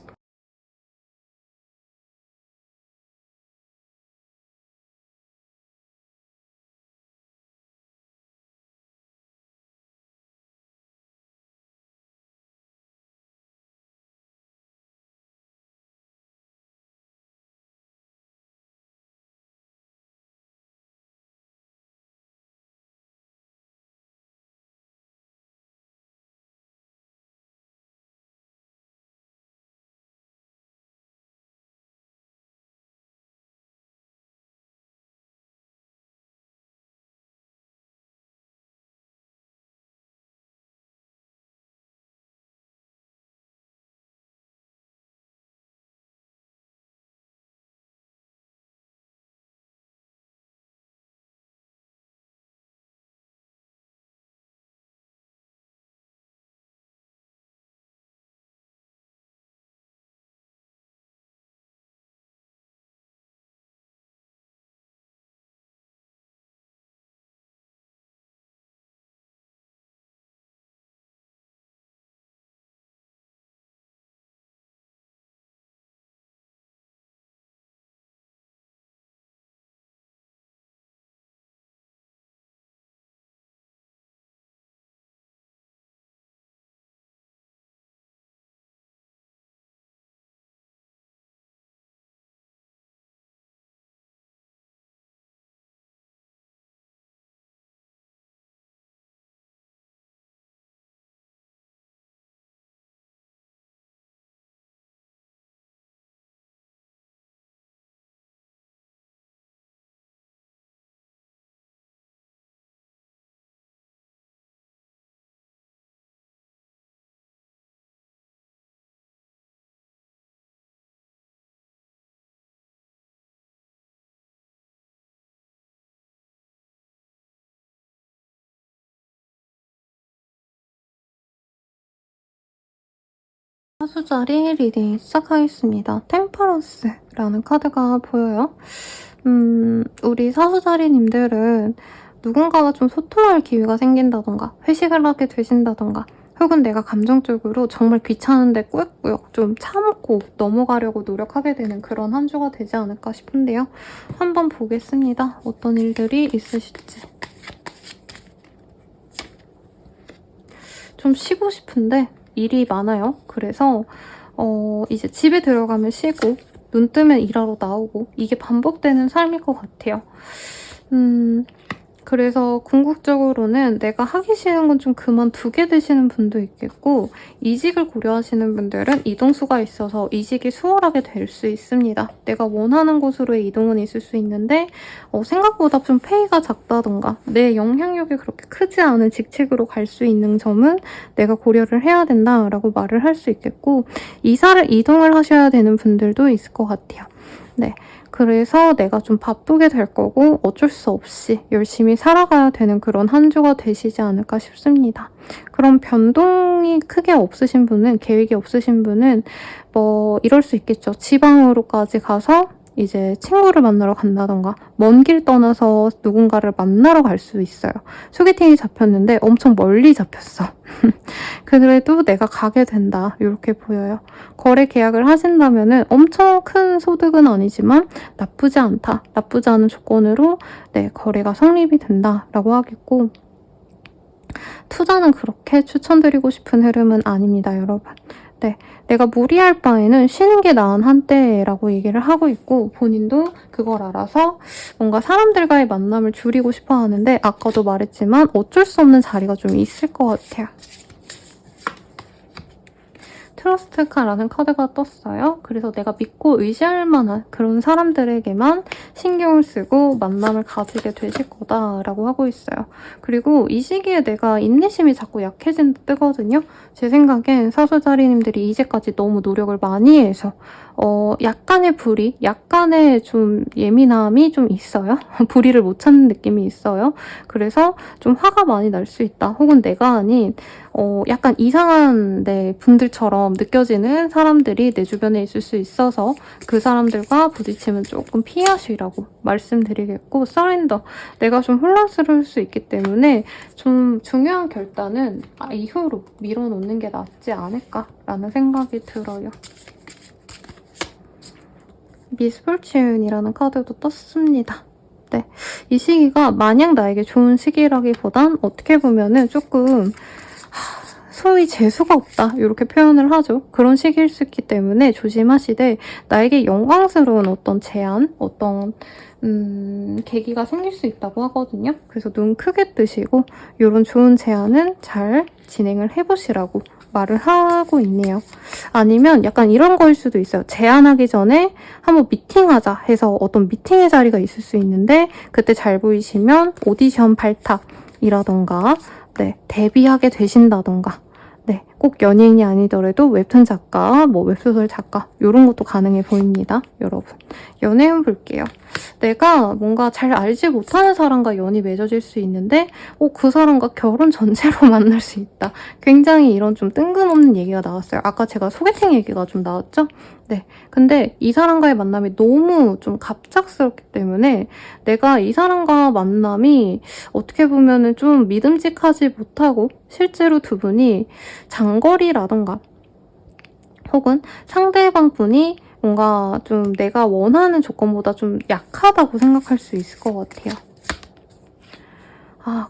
A: 사수자리 리딩 시작하겠습니다. 템퍼런스라는 카드가 보여요. 우리 사수자리님들은 누군가와 좀 소통할 기회가 생긴다던가 회식을 하게 되신다던가 혹은 내가 감정적으로 정말 귀찮은데 꾸역꾸역 좀 참고 넘어가려고 노력하게 되는 그런 한 주가 되지 않을까 싶은데요. 한번 보겠습니다. 어떤 일들이 있으실지. 좀 쉬고 싶은데 일이 많아요. 그래서 이제 집에 들어가면 쉬고 눈 뜨면 일하러 나오고 이게 반복되는 삶일 것 같아요. 그래서 궁극적으로는 내가 하기 싫은 건 좀 그만두게 되시는 분도 있겠고, 이직을 고려하시는 분들은 이동수가 있어서 이직이 수월하게 될 수 있습니다. 내가 원하는 곳으로의 이동은 있을 수 있는데 생각보다 좀 페이가 작다던가 내 영향력이 그렇게 크지 않은 직책으로 갈 수 있는 점은 내가 고려를 해야 된다라고 말을 할 수 있겠고, 이동을 하셔야 되는 분들도 있을 것 같아요. 그래서 내가 좀 바쁘게 될 거고 어쩔 수 없이 열심히 살아가야 되는 그런 한 주가 되시지 않을까 싶습니다. 그럼 변동이 크게 없으신 분은, 계획이 없으신 분은 이럴 수 있겠죠. 지방으로까지 가서 이제 친구를 만나러 간다던가 먼 길 떠나서 누군가를 만나러 갈 수 있어요. 소개팅이 잡혔는데 엄청 멀리 잡혔어. 그래도 내가 가게 된다, 이렇게 보여요. 거래 계약을 하신다면은 엄청 큰 소득은 아니지만 나쁘지 않다, 나쁘지 않은 조건으로 거래가 성립이 된다라고 하겠고, 투자는 그렇게 추천드리고 싶은 흐름은 아닙니다, 여러분. 네, 내가 무리할 바에는 쉬는 게 나은 한때라고 얘기를 하고 있고 본인도 그걸 알아서 뭔가 사람들과의 만남을 줄이고 싶어 하는데 아까도 말했지만 어쩔 수 없는 자리가 좀 있을 것 같아요. 트러스트카라는 카드가 떴어요. 그래서 내가 믿고 의지할 만한 그런 사람들에게만 신경을 쓰고 만남을 가지게 되실 거다라고 하고 있어요. 그리고 이 시기에 내가 인내심이 자꾸 약해진다 뜨거든요. 제 생각엔 사수자리님들이 이제까지 너무 노력을 많이 해서 약간의 불이, 약간의 좀 예민함이 좀 있어요. 불의를 못 찾는 느낌이 있어요. 그래서 좀 화가 많이 날 수 있다. 혹은 내가 아닌 약간 이상한 분들처럼 느껴지는 사람들이 내 주변에 있을 수 있어서 그 사람들과 부딪히면 조금 피하시라고 말씀드리겠고 서렌더. 내가 좀 혼란스러울 수 있기 때문에 좀 중요한 결단은 이후로 밀어놓는 게 낫지 않을까라는 생각이 들어요. 미스폴튠이라는 카드도 떴습니다. 네, 이 시기가 마냥 나에게 좋은 시기라기보단 어떻게 보면은 조금 소위 재수가 없다 이렇게 표현을 하죠. 그런 시기일 수 있기 때문에 조심하시되 나에게 영광스러운 어떤 제안, 어떤 계기가 생길 수 있다고 하거든요. 그래서 눈 크게 뜨시고 이런 좋은 제안은 잘 진행을 해보시라고 말을 하고 있네요. 아니면 약간 이런 거일 수도 있어요. 제안하기 전에 한번 미팅하자 해서 어떤 미팅의 자리가 있을 수 있는데 그때 잘 보이시면 오디션 발탁이라던가 네, 데뷔하게 되신다던가 네, 꼭 연예인이 아니더라도 웹툰 작가, 뭐 웹소설 작가 이런 것도 가능해 보입니다, 여러분. 연애운 볼게요. 내가 뭔가 잘 알지 못하는 사람과 연이 맺어질 수 있는데 그 사람과 결혼 전제로 만날 수 있다. 굉장히 이런 좀 뜬금없는 얘기가 나왔어요. 아까 제가 소개팅 얘기가 좀 나왔죠? 네, 근데 이 사람과의 만남이 너무 좀 갑작스럽기 때문에 내가 이 사람과 만남이 어떻게 보면은 좀 믿음직하지 못하고 실제로 두 분이 장거리라던가 혹은 상대방 분이 뭔가 좀 내가 원하는 조건보다 좀 약하다고 생각할 수 있을 것 같아요.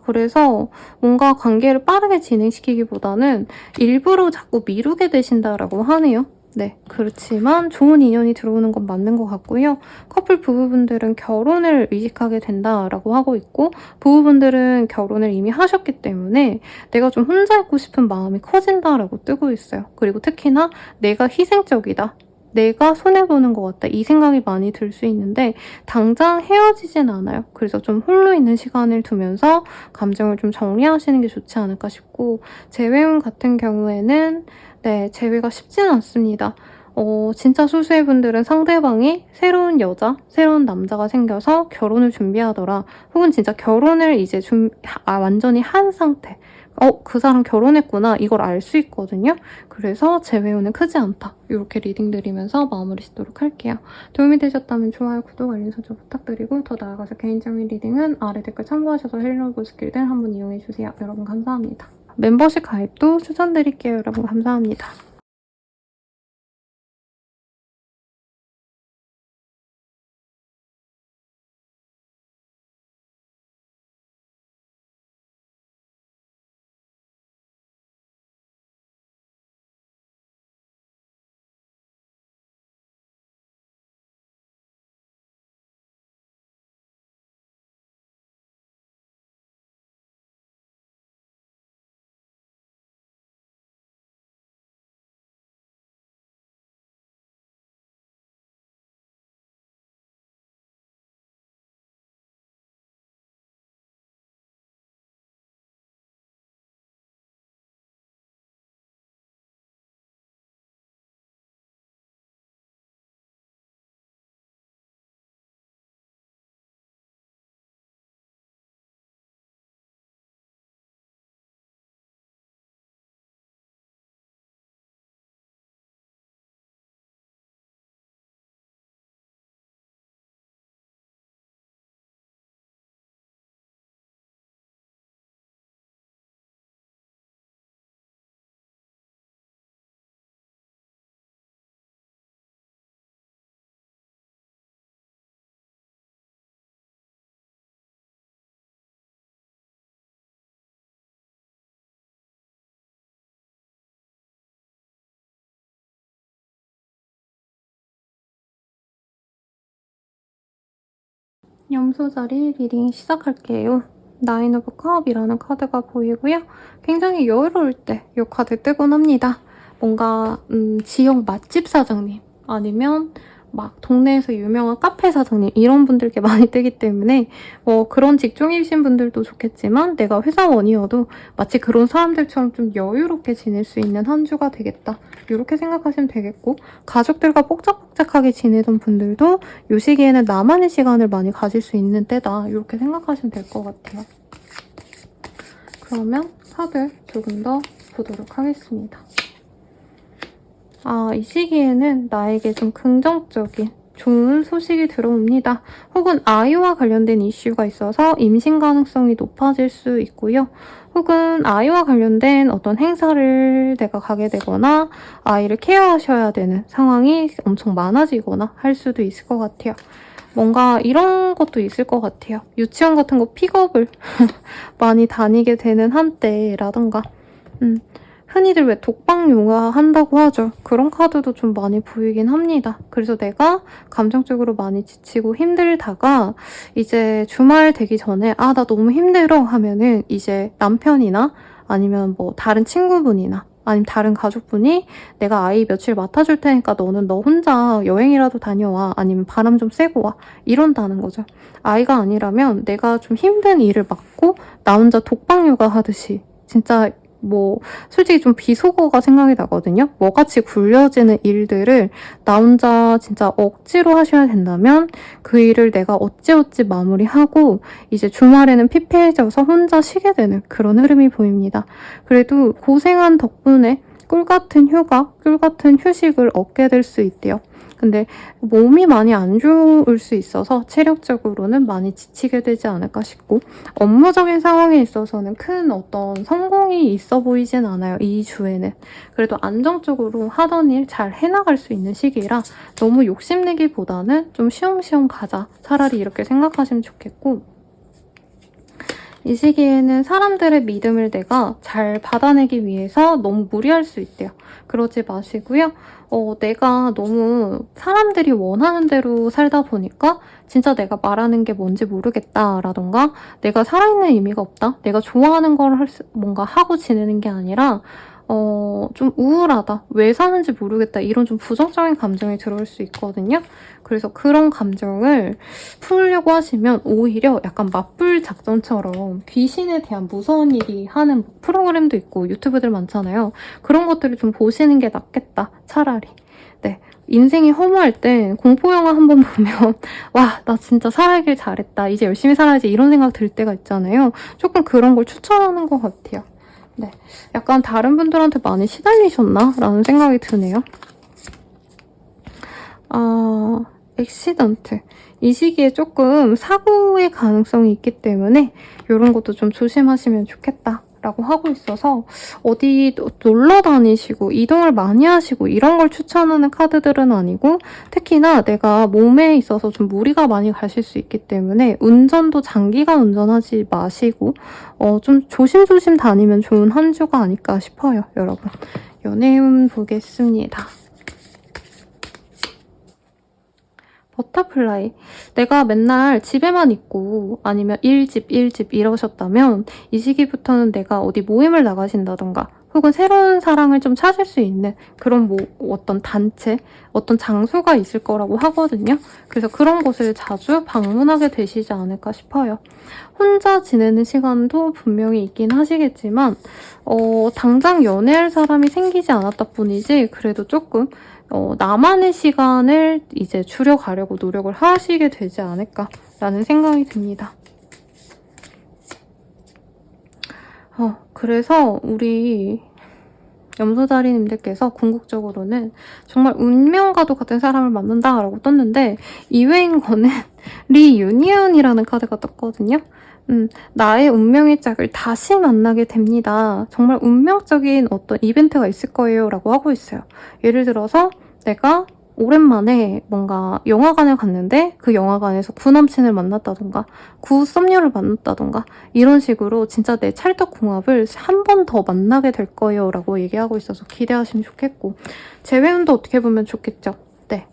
A: 그래서 뭔가 관계를 빠르게 진행시키기보다는 일부러 자꾸 미루게 되신다라고 하네요. 네, 그렇지만 좋은 인연이 들어오는 건 맞는 것 같고요. 커플 부부분들은 결혼을 의식하게 된다라고 하고 있고 부부분들은 결혼을 이미 하셨기 때문에 내가 좀 혼자 있고 싶은 마음이 커진다라고 뜨고 있어요. 그리고 특히나 내가 희생적이다. 내가 손해보는 것 같다. 이 생각이 많이 들 수 있는데 당장 헤어지진 않아요. 그래서 좀 홀로 있는 시간을 두면서 감정을 좀 정리하시는 게 좋지 않을까 싶고 재회운 같은 경우에는 네, 재회가 쉽지는 않습니다. 진짜 소수의 분들은 상대방이 새로운 여자, 새로운 남자가 생겨서 결혼을 준비하더라. 혹은 진짜 결혼을 이제 완전히 한 상태. 그 사람 결혼했구나. 이걸 알 수 있거든요. 그래서 재회운은 크지 않다. 이렇게 리딩 드리면서 마무리 짓도록 할게요. 도움이 되셨다면 좋아요, 구독, 알림 설정 부탁드리고 더 나아가서 개인적인 리딩은 아래 댓글 참고하셔서 헬로우 스킬들 한번 이용해주세요. 여러분 감사합니다. 멤버십 가입도 추천드릴게요. 여러분 감사합니다. 염소자리 리딩 시작할게요. 나인 오브 컵이라는 카드가 보이고요. 굉장히 여유로울 때 이 카드 뜨곤 합니다. 뭔가 지역 맛집 사장님 아니면 막 동네에서 유명한 카페 사장님 이런 분들께 많이 뜨기 때문에 그런 직종이신 분들도 좋겠지만 내가 회사원이어도 마치 그런 사람들처럼 좀 여유롭게 지낼 수 있는 한 주가 되겠다. 이렇게 생각하시면 되겠고 가족들과 뽁짝뽁짝하게 지내던 분들도 이 시기에는 나만의 시간을 많이 가질 수 있는 때다. 이렇게 생각하시면 될 것 같아요. 그러면 카드 조금 더 보도록 하겠습니다. 이 시기에는 나에게 좀 긍정적인 좋은 소식이 들어옵니다. 혹은 아이와 관련된 이슈가 있어서 임신 가능성이 높아질 수 있고요. 혹은 아이와 관련된 어떤 행사를 내가 가게 되거나 아이를 케어하셔야 되는 상황이 엄청 많아지거나 할 수도 있을 것 같아요. 뭔가 이런 것도 있을 것 같아요. 유치원 같은 거 픽업을 많이 다니게 되는 한때라던가 흔히들 왜 독방 용화 한다고 하죠. 그런 카드도 좀 많이 보이긴 합니다. 그래서 내가 감정적으로 많이 지치고 힘들다가 이제 주말 되기 전에 나 너무 힘들어 하면은 이제 남편이나 아니면 뭐 다른 친구분이나 아니면 다른 가족분이 내가 아이 며칠 맡아줄 테니까 너는 너 혼자 여행이라도 다녀와 아니면 바람 좀 쐬고 와 이런다는 거죠. 아이가 아니라면 내가 좀 힘든 일을 맡고 나 혼자 독방 육아 하듯이 진짜 솔직히 좀 비속어가 생각이 나거든요. 뭐같이 굴려지는 일들을 나 혼자 진짜 억지로 하셔야 된다면 그 일을 내가 어찌어찌 마무리하고 이제 주말에는 피폐해져서 혼자 쉬게 되는 그런 흐름이 보입니다. 그래도 고생한 덕분에 꿀같은 휴가, 꿀같은 휴식을 얻게 될 수 있대요. 근데 몸이 많이 안 좋을 수 있어서 체력적으로는 많이 지치게 되지 않을까 싶고 업무적인 상황에 있어서는 큰 어떤 성공이 있어 보이진 않아요. 이 주에는. 그래도 안정적으로 하던 일 잘 해나갈 수 있는 시기라 너무 욕심내기보다는 좀 쉬엄쉬엄 가자. 차라리 이렇게 생각하시면 좋겠고 이 시기에는 사람들의 믿음을 내가 잘 받아내기 위해서 너무 무리할 수 있대요. 그러지 마시고요. 내가 너무 사람들이 원하는 대로 살다 보니까 진짜 내가 말하는 게 뭔지 모르겠다라던가 내가 살아있는 의미가 없다. 내가 좋아하는 걸 뭔가 하고 지내는 게 아니라 좀 우울하다. 왜 사는지 모르겠다. 이런 좀 부정적인 감정이 들어올 수 있거든요. 그래서 그런 감정을 풀려고 하시면 오히려 약간 맞불 작전처럼 귀신에 대한 무서운 일이 하는 프로그램도 있고 유튜브들 많잖아요. 그런 것들을 좀 보시는 게 낫겠다. 차라리. 네. 인생이 허무할 때 공포영화 한번 보면 와, 나 진짜 살아길 잘했다. 이제 열심히 살아야지 이런 생각 들 때가 있잖아요. 조금 그런 걸 추천하는 것 같아요. 네, 약간 다른 분들한테 많이 시달리셨나? 라는 생각이 드네요. 액시던트. 이 시기에 조금 사고의 가능성이 있기 때문에 이런 것도 좀 조심하시면 좋겠다. 라고 하고 있어서 어디 놀러 다니시고 이동을 많이 하시고 이런 걸 추천하는 카드들은 아니고 특히나 내가 몸에 있어서 좀 무리가 많이 가실 수 있기 때문에 운전도 장기간 운전하지 마시고 좀 조심조심 다니면 좋은 한 주가 아닐까 싶어요, 여러분. 연애운 보겠습니다. 버터플라이. 내가 맨날 집에만 있고 아니면 일집 이러셨다면 이 시기부터는 내가 어디 모임을 나가신다던가 혹은 새로운 사랑을 좀 찾을 수 있는 그런 어떤 단체, 어떤 장소가 있을 거라고 하거든요. 그래서 그런 곳을 자주 방문하게 되시지 않을까 싶어요. 혼자 지내는 시간도 분명히 있긴 하시겠지만 당장 연애할 사람이 생기지 않았다 뿐이지 그래도 조금 나만의 시간을 이제 줄여가려고 노력을 하시게 되지 않을까라는 생각이 듭니다. 그래서 우리 염소자리님들께서 궁극적으로는 정말 운명과도 같은 사람을 만난다라고 떴는데 이외인 거는 리유니언이라는 카드가 떴거든요. 나의 운명의 짝을 다시 만나게 됩니다. 정말 운명적인 어떤 이벤트가 있을 거예요 라고 하고 있어요. 예를 들어서 내가 오랜만에 뭔가 영화관을 갔는데 그 영화관에서 구남친을 만났다던가 구썸녀를 만났다던가 이런 식으로 진짜 내 찰떡궁합을 한 번 더 만나게 될 거예요 라고 얘기하고 있어서 기대하시면 좋겠고 재회운도 어떻게 보면 좋겠죠. 네.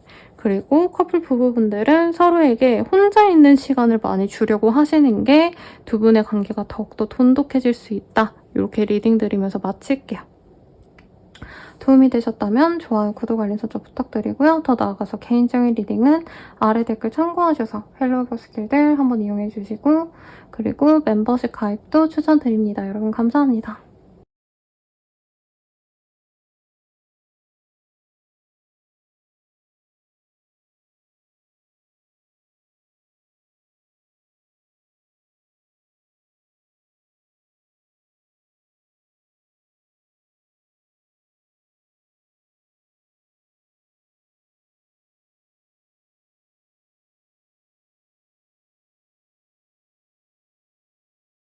A: 그리고 커플 부부분들은 서로에게 혼자 있는 시간을 많이 주려고 하시는 게 두 분의 관계가 더욱더 돈독해질 수 있다. 이렇게 리딩 드리면서 마칠게요. 도움이 되셨다면 좋아요, 구독, 알림 설정 부탁드리고요. 더 나아가서 개인적인 리딩은 아래 댓글 참고하셔서 헬로우 스킬들 한번 이용해주시고 그리고 멤버십 가입도 추천드립니다. 여러분 감사합니다.